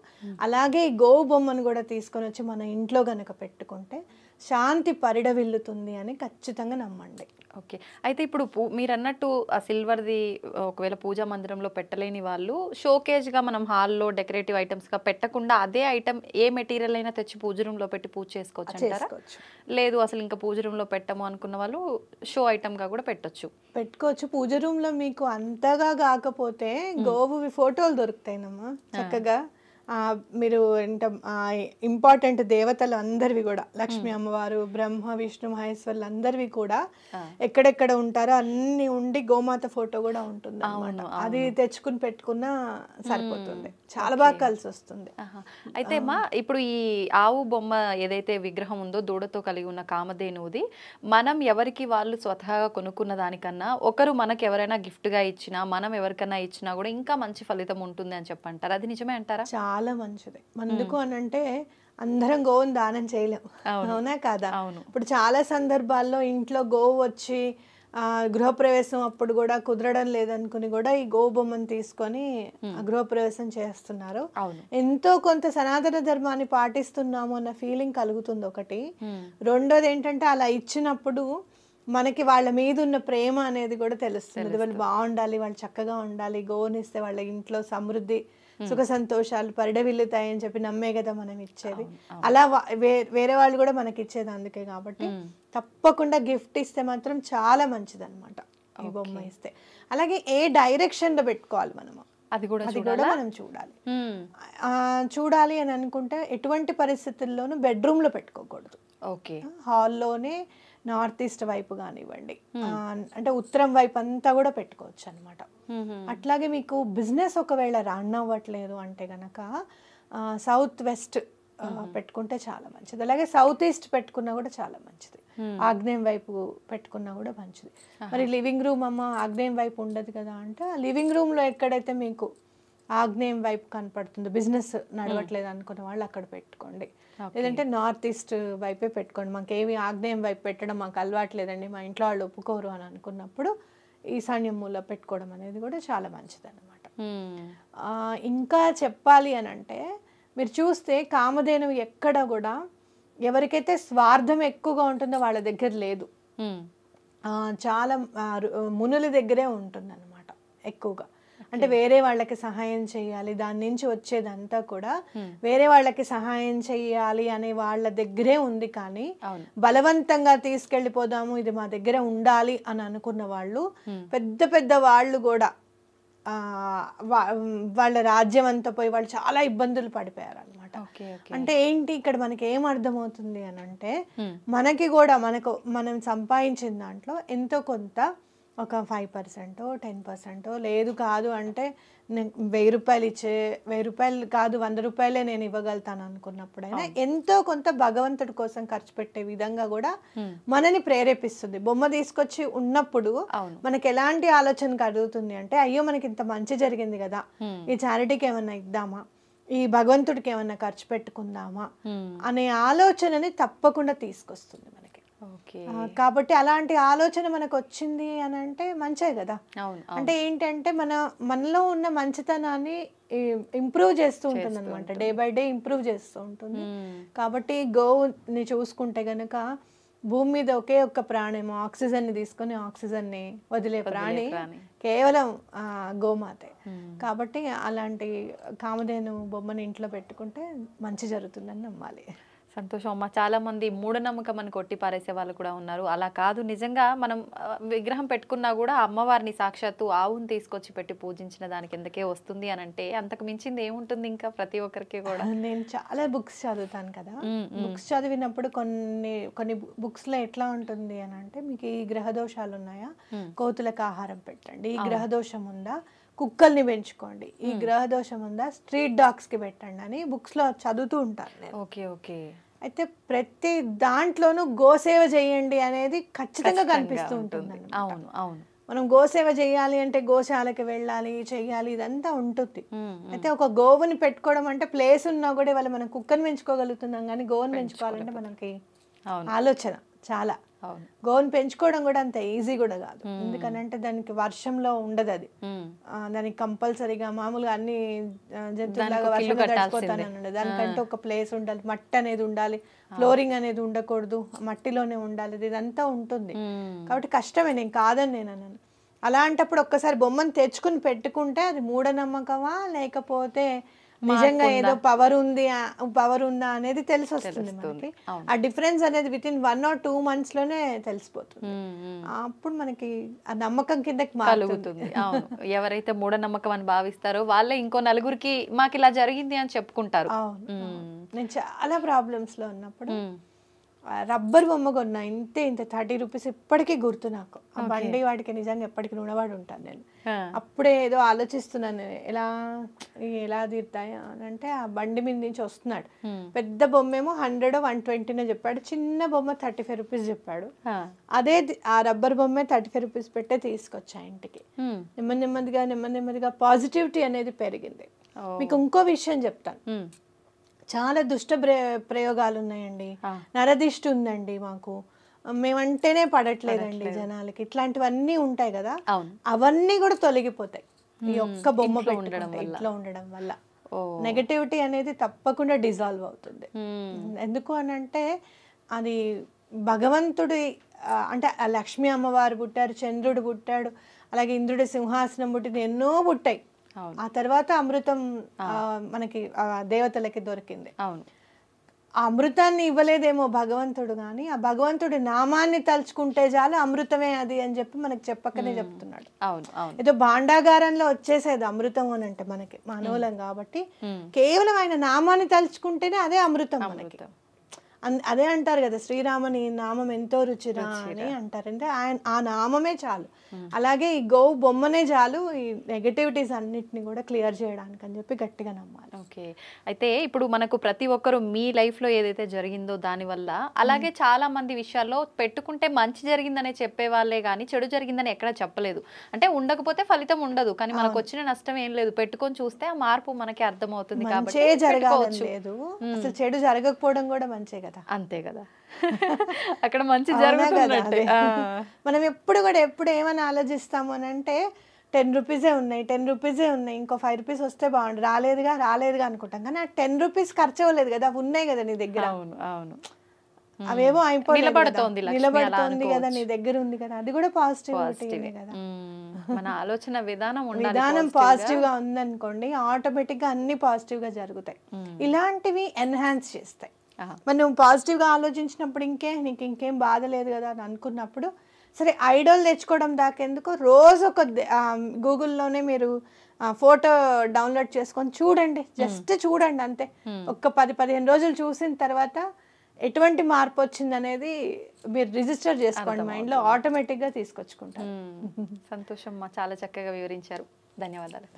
అలాగే ఈ గోవు బొమ్మను కూడా తీసుకొని వచ్చి మన ఇంట్లో గనక పెట్టుకుంటే శాంతి పరిడవిల్లుతుంది అని ఖచ్చితంగా నమ్మండి. ఓకే, అయితే ఇప్పుడు మీరు అన్నట్టు ఆ సిల్వర్ది ఒకవేళ పూజా మందిరంలో పెట్టలేని వాళ్ళు షోకేజ్గా మనం హాల్లో డెకరేటివ్ ఐటమ్స్గా పెట్టకుండా అదే ఐటమ్ ఏ మెటీరియల్ అయినా తెచ్చి పూజ రూమ్లో పెట్టి పూజ చేసుకోవచ్చు అంటారా? లేదు అసలు ఇంకా పూజ రూమ్లో పెట్టము అనుకున్న వాళ్ళు షో ఐటమ్గా కూడా పెట్టుకోవచ్చు. పూజ రూమ్లో మీకు అంతగా కాకపోతే గోవువి ఫోటోలు దొరుకుతాయినమ్మా చక్కగా. మీరు ఇంపార్టెంట్ దేవతలు అందరివి కూడా, లక్ష్మీ అమ్మవారు, బ్రహ్మ విష్ణు మహేశ్వర్లు అందరివి కూడా ఎక్కడెక్కడ ఉంటారో అన్ని ఉండి గోమాత ఫోటో కూడా ఉంటుంది అన్నమాట. అది తెచ్చుకుని పెట్టుకున్నా సరిపోతుంది, చాలా బాగా కలిసి వస్తుంది. అయితే అమ్మా ఇప్పుడు ఈ ఆవు బొమ్మ ఏదైతే విగ్రహం ఉందో దూడతో కలిగి ఉన్న కామధేనువుది మనం ఎవరికి వాళ్ళు స్వతహాగా కొనుక్కున్న దానికన్నా ఒకరు మనకి ఎవరైనా గిఫ్ట్గా ఇచ్చినా మనం ఎవరికైనా ఇచ్చినా కూడా ఇంకా మంచి ఫలితం ఉంటుంది అని చెప్పంటారు, అది నిజమే అంటారా? చాలా మంచిది. ఎందుకు అని అంటే అందరం గోవుని దానం చేయలేము, అవునా కాదా? ఇప్పుడు చాలా సందర్భాల్లో ఇంట్లో గోవు వచ్చి గృహప్రవేశం అప్పుడు కూడా కుదరడం లేదనుకుని కూడా ఈ గోవు బొమ్మను తీసుకొని గృహప్రవేశం చేస్తున్నారు. ఎంతో కొంత సనాతన ధర్మాన్ని పాటిస్తున్నాము అన్న ఫీలింగ్ కలుగుతుంది ఒకటి. రెండోది ఏంటంటే అలా ఇచ్చినప్పుడు మనకి వాళ్ళ మీద ఉన్న ప్రేమ అనేది కూడా తెలుస్తుంది. వాళ్ళు బాగుండాలి, వాళ్ళు చక్కగా ఉండాలి, గోవునిస్తే వాళ్ళ ఇంట్లో సమృద్ధి సుఖ సంతోషాలు పరిడవిల్లుతాయి అని చెప్పి నమ్మే కదా మనం ఇచ్చేది. అలా వేరే వాళ్ళు కూడా మనకి ఇచ్చేది అందుకే. కాబట్టి తప్పకుండా గిఫ్ట్ ఇస్తే మాత్రం చాలా మంచిది అనమాట ఈ బొమ్మ ఇస్తే. అలాగే ఏ డైరెక్షన్ లో పెట్టుకోవాలి మనము అది కూడా మనం చూడాలి అని అనుకుంటే ఎటువంటి పరిస్థితుల్లోనూ బెడ్రూమ్ లో పెట్టుకోకూడదు. హాల్లోనే నార్త్ ఈస్ట్ వైపు కానివ్వండి, అంటే ఉత్తరం వైపు అంతా కూడా పెట్టుకోవచ్చు అనమాట. అట్లాగే మీకు బిజినెస్ ఒకవేళ రన్ అవ్వట్లేదు అంటే గనక సౌత్ వెస్ట్ పెట్టుకుంటే చాలా మంచిది. అలాగే సౌత్ ఈస్ట్ పెట్టుకున్నా కూడా చాలా మంచిది. ఆగ్నేయం వైపు పెట్టుకున్నా కూడా మంచిది. మరి లివింగ్ రూమ్ అమ్మ ఆగ్నేయం వైపు ఉండదు కదా అంటే లివింగ్ రూమ్ లో ఎక్కడైతే మీకు ఆగ్నేయం వైపు కనపడుతుంది, బిజినెస్ నడవట్లేదు అనుకున్న వాళ్ళు అక్కడ పెట్టుకోండి. లేదంటే నార్త్ ఈస్ట్ వైపే పెట్టుకోండి. మాకేమి ఆగ్నేయం వైపు పెట్టడం మాకు అలవాట్లేదండి, మా ఇంట్లో వాళ్ళు ఒప్పుకోరు అని అనుకున్నప్పుడు ఈశాన్యం మూల పెట్టుకోవడం అనేది కూడా చాలా మంచిది అనమాట. ఇంకా చెప్పాలి అని అంటే మీరు చూస్తే కామధేనువు ఎక్కడ కూడా ఎవరికైతే స్వార్థం ఎక్కువగా ఉంటుందో వాళ్ళ దగ్గర లేదు, చాలా మునుల దగ్గరే ఉంటుంది అనమాట ఎక్కువగా. అంటే వేరే వాళ్ళకి సహాయం చేయాలి, దాని నుంచి వచ్చేదంతా కూడా వేరే వాళ్ళకి సహాయం చేయాలి అనే వాళ్ళ దగ్గరే ఉంది. కానీ బలవంతంగా తీసుకెళ్ళిపోదాము, ఇది మా దగ్గర ఉండాలి అని అనుకున్న వాళ్ళు పెద్ద పెద్ద వాళ్ళు కూడా వాళ్ళ రాజ్యం అంతా పోయి వాళ్ళు చాలా ఇబ్బందులు పడిపోయారు అనమాట. అంటే ఏంటి ఇక్కడ మనకి ఏం అర్థమవుతుంది అని అంటే మనకి కూడా మనం సంపాదించిన దాంట్లో ఎంతో కొంత ఒక 5% 10% లేదు కాదు అంటే 1000 రూపాయలు ఇచ్చే 1000 రూపాయలు కాదు 100 రూపాయలే నేను ఇవ్వగలుగుతాను అనుకున్నప్పుడైనా ఎంతో కొంత భగవంతుడి కోసం ఖర్చు పెట్టే విధంగా కూడా మనని ప్రేరేపిస్తుంది. బొమ్మ తీసుకొచ్చి ఉన్నప్పుడు మనకి ఎలాంటి ఆలోచన కలుగుతుంది అంటే అయ్యో మనకి ఇంత మంచి జరిగింది కదా, ఈ చారిటీకి ఏమన్నా ఇద్దామా, ఈ భగవంతుడికి ఏమన్నా ఖర్చు పెట్టుకుందామా అనే ఆలోచనని తప్పకుండా తీసుకొస్తుంది మనకి. కాబట్టి అలాంటి ఆలోచన మనకు వచ్చింది అని అంటే మంచే కదా. అంటే ఏంటంటే మనలో ఉన్న మంచితనాన్ని ఇంప్రూవ్ చేస్తూ ఉంటుంది అనమాట, డే బై డే ఇంప్రూవ్ చేస్తూ ఉంటుంది. కాబట్టి గోవుని చూసుకుంటే గనక భూమి మీద ఒకే ఒక్క ప్రాణేమో ఆక్సిజన్ ని తీసుకొని ఆక్సిజన్ ని వదిలే ప్రాణి కేవలం గోమాతే. కాబట్టి అలాంటి కామధేను బొమ్మని ఇంట్లో పెట్టుకుంటే మంచి జరుగుతుందని నమ్మాలి. సంతోషం అమ్మ. చాలా మంది మూఢనమ్మకం అని కొట్టి పారేసే వాళ్ళు కూడా ఉన్నారు. అలా కాదు, నిజంగా మనం విగ్రహం పెట్టుకున్నా కూడా అమ్మవారిని సాక్షాత్తు ఆవును తీసుకొచ్చి పెట్టి పూజించిన దాని కిందకే వస్తుంది అని అంటే అంతకు మించింది ఏముంటుంది ఇంకా ప్రతి ఒక్కరికి కూడా. నేను చాలా బుక్స్ చదువుతాను కదా, బుక్స్ చదివినప్పుడు కొన్ని కొన్ని బుక్స్ లో ఎట్లా ఉంటుంది అని అంటే, మీకు ఈ గ్రహ దోషాలు ఉన్నాయా, కోతులకు ఆహారం పెట్టండి, ఈ గ్రహ దోషం ఉందా, కుక్కల్ని పెంచుకోండి, ఈ గ్రహ దోషం ఉందా, స్ట్రీట్ డాగ్స్ కి పెట్టండి అని బుక్స్ లో చదువుతూ ఉంటాను నేను. Okay okay. అయితే ప్రతి దాంట్లోనూ గోసేవ చేయండి అనేది ఖచ్చితంగా కనిపిస్తూ ఉంటుంది. అవును అవును. మనం గోసేవ చేయాలి అంటే గోశాలకి వెళ్ళాలి, చెయ్యాలి, ఇదంతా ఉంటుంది. అయితే ఒక గోవుని పెట్టుకోవడం అంటే ప్లేస్ ఉన్నా కూడా ఇవాళ మనం కుక్కని పెంచుకోగలుగుతున్నాం, కానీ గోవుని పెంచుకోవాలంటే మనకి ఆలోచన చాలా. గోవుని పెంచుకోవడం కూడా అంత ఈజీ కూడా కాదు, ఎందుకనంటే దానికి వర్షంలో ఉండదు, అది దానికి కంపల్సరీగా మామూలుగా అన్ని జంతువులాగా వర్షంలో తడిచిపోతానని ఉండదు, దానికంటే ఒక ప్లేస్ ఉండాలి, మట్టి అనేది ఉండాలి, ఫ్లోరింగ్ అనేది ఉండకూడదు, మట్టిలోనే ఉండాలి, ఇదంతా ఉంటుంది. కాబట్టి కష్టమే, నేను కాదని నేను అన్నాను. అలాంటప్పుడు ఒక్కసారి బొమ్మను తెచ్చుకుని పెట్టుకుంటే అది మూఢనమ్మకమా లేకపోతే నిజంగా ఏదో పవర్ ఉందా అనేది తెలిసి వస్తుంది మనకి. ఆ డిఫరెన్స్ అనేది వితిన్ 1 or 2 months లోనే తెలిసిపోతుంది. అప్పుడు మనకి ఆ నమ్మకం కిందకి మారుతుంది. అవును, ఎవరైతే మూఢనమ్మకం అని భావిస్తారో వాళ్ళే ఇంకో నలుగురికి మాకు ఇలా జరిగింది అని చెప్పుకుంటారు. అవును, నేను చాలా ప్రాబ్లమ్స్ లో ఉన్నప్పుడు రబ్బర్ బొమ్మ కొన్నా, ఇంత 30 rupees ఇప్పటికీ గుర్తు నాకు. ఆ బండి వాడికి నిజంగా ఎప్పటికీ రుణవాడు ఉంటాను నేను. అప్పుడే ఏదో ఆలోచిస్తున్నాను, ఎలా తీరుతాయా అని అంటే ఆ బండి మీద నుంచి వస్తున్నాడు, పెద్ద బొమ్మ ఏమో 100 or 120 చెప్పాడు, చిన్న బొమ్మ 35 rupees చెప్పాడు. అదే ఆ రబ్బర్ బొమ్మే 35 rupees పెట్టే తీసుకొచ్చా ఇంటికి. నెమ్మదిగా పాజిటివిటీ అనేది పెరిగింది. మీకు ఇంకో విషయం చెప్తాను, చాలా దుష్ట ప్రయోగాలు ఉన్నాయండి, నరదిష్టి ఉందండి మాకు, మేమంటేనే పడట్లేదండి జనాలకి, ఇట్లాంటివన్నీ ఉంటాయి కదా, అవన్నీ కూడా తొలగిపోతాయి ఈ ఒక్క బొమ్మ ఇంట్లో ఉండడం వల్ల. నెగటివిటీ అనేది తప్పకుండా డిజాల్వ్ అవుతుంది. ఎందుకు అని అంటే అది భగవంతుడి అంటే లక్ష్మీ అమ్మవారు పుట్టారు, చంద్రుడు పుట్టాడు, అలాగే ఇంద్రుడి సింహాసనం పుట్టింది, ఎన్నో పుట్టాయి. ఆ తర్వాత అమృతం మనకి దేవతలకి దొరికింది. ఆ అమృతాన్ని ఇవ్వలేదేమో భగవంతుడు, కానీ ఆ భగవంతుడి నామాన్ని తలుచుకుంటే చాలు అమృతమే అది అని చెప్పి మనకి చెప్పకనే చెప్తున్నాడు. ఏదో భాండాగారంలో వచ్చేసేది అమృతం అని అంటే మనకి మానవులం కాబట్టి కేవలం ఆయన నామాన్ని తలుచుకుంటేనే అదే అమృతం మనకి. అదే అంటారు కదా, శ్రీరామని నామం ఎంతో రుచిరా అని అంటారు, అంటే ఆయన ఆ నామమే చాలు. అలాగే ఈ గోవు బొమ్మనే చాలు ఈ నెగటివిటీస్ అన్నిటిని కూడా క్లియర్ చేయడానికి అని చెప్పి గట్టిగా నమ్మాలి. ఓకే, అయితే ఇప్పుడు మనకు ప్రతి ఒక్కరు మీ లైఫ్ లో ఏదైతే జరిగిందో దానివల్ల, అలాగే చాలా మంది విషయాల్లో పెట్టుకుంటే మంచి జరిగిందనే చెప్పే వాళ్ళే కానీ చెడు జరిగిందని ఎక్కడ చెప్పలేదు. అంటే ఉండకపోతే ఫలితం ఉండదు, కానీ మనకు వచ్చిన నష్టం ఏం లేదు, పెట్టుకొని చూస్తే ఆ మార్పు మనకి అర్థమవుతుంది. కాబట్టి జరగాలని లేదు, అసలు చెడు జరగకపోవడం కూడా మంచే కదా. అంతే కదా, అక్కడ మంచి జరుగుతున్నట్టే. మనం ఎప్పుడు ఏమని ఆలోచిస్తాము అని అంటే 10 rupees ఉన్నాయి, 10 rupees ఉన్నాయి, ఇంకో 5 rupees వస్తే బాగుండు, రాలేదుగా అనుకుంటాం, కానీ ఆ 10 rupees ఖర్చు అవ్వలేదు కదా, ఉన్నాయి కదా నీ దగ్గర. అవును, అవేమో అయిపోయి నిలబడుతోంది కదా, నీ దగ్గర ఉంది కదా, అది కూడా పాజిటివిటీ కదా. మన ఆలోచన విధానం పాజిటివ్ గా ఉందనుకోండి, ఆటోమేటిక్ గా అన్ని పాజిటివ్ గా జరుగుతాయి. ఇలాంటివి ఎన్హాన్స్ చేస్తాయి. మరి నువ్వు పాజిటివ్ గా ఆలోచించినప్పుడు నీకు ఇంకేం బాధ లేదు కదా అని అనుకున్నప్పుడు, సరే ఐడల్ తెచ్చుకోవడం దాకెందుకు, రోజు ఒక గూగుల్లోనే మీరు ఫోటో డౌన్లోడ్ చేసుకొని చూడండి, జస్ట్ చూడండి అంతే. ఒక 10-15 రోజులు చూసిన తర్వాత ఎటువంటి మార్పు వచ్చింది అనేది మీరు రిజిస్టర్ చేసుకోండి మైండ్ లో, ఆటోమేటిక్ గా తీసుకొచ్చుకుంటారు. సంతోషం, చాలా చక్కగా వివరించారు. ధన్యవాదాలు.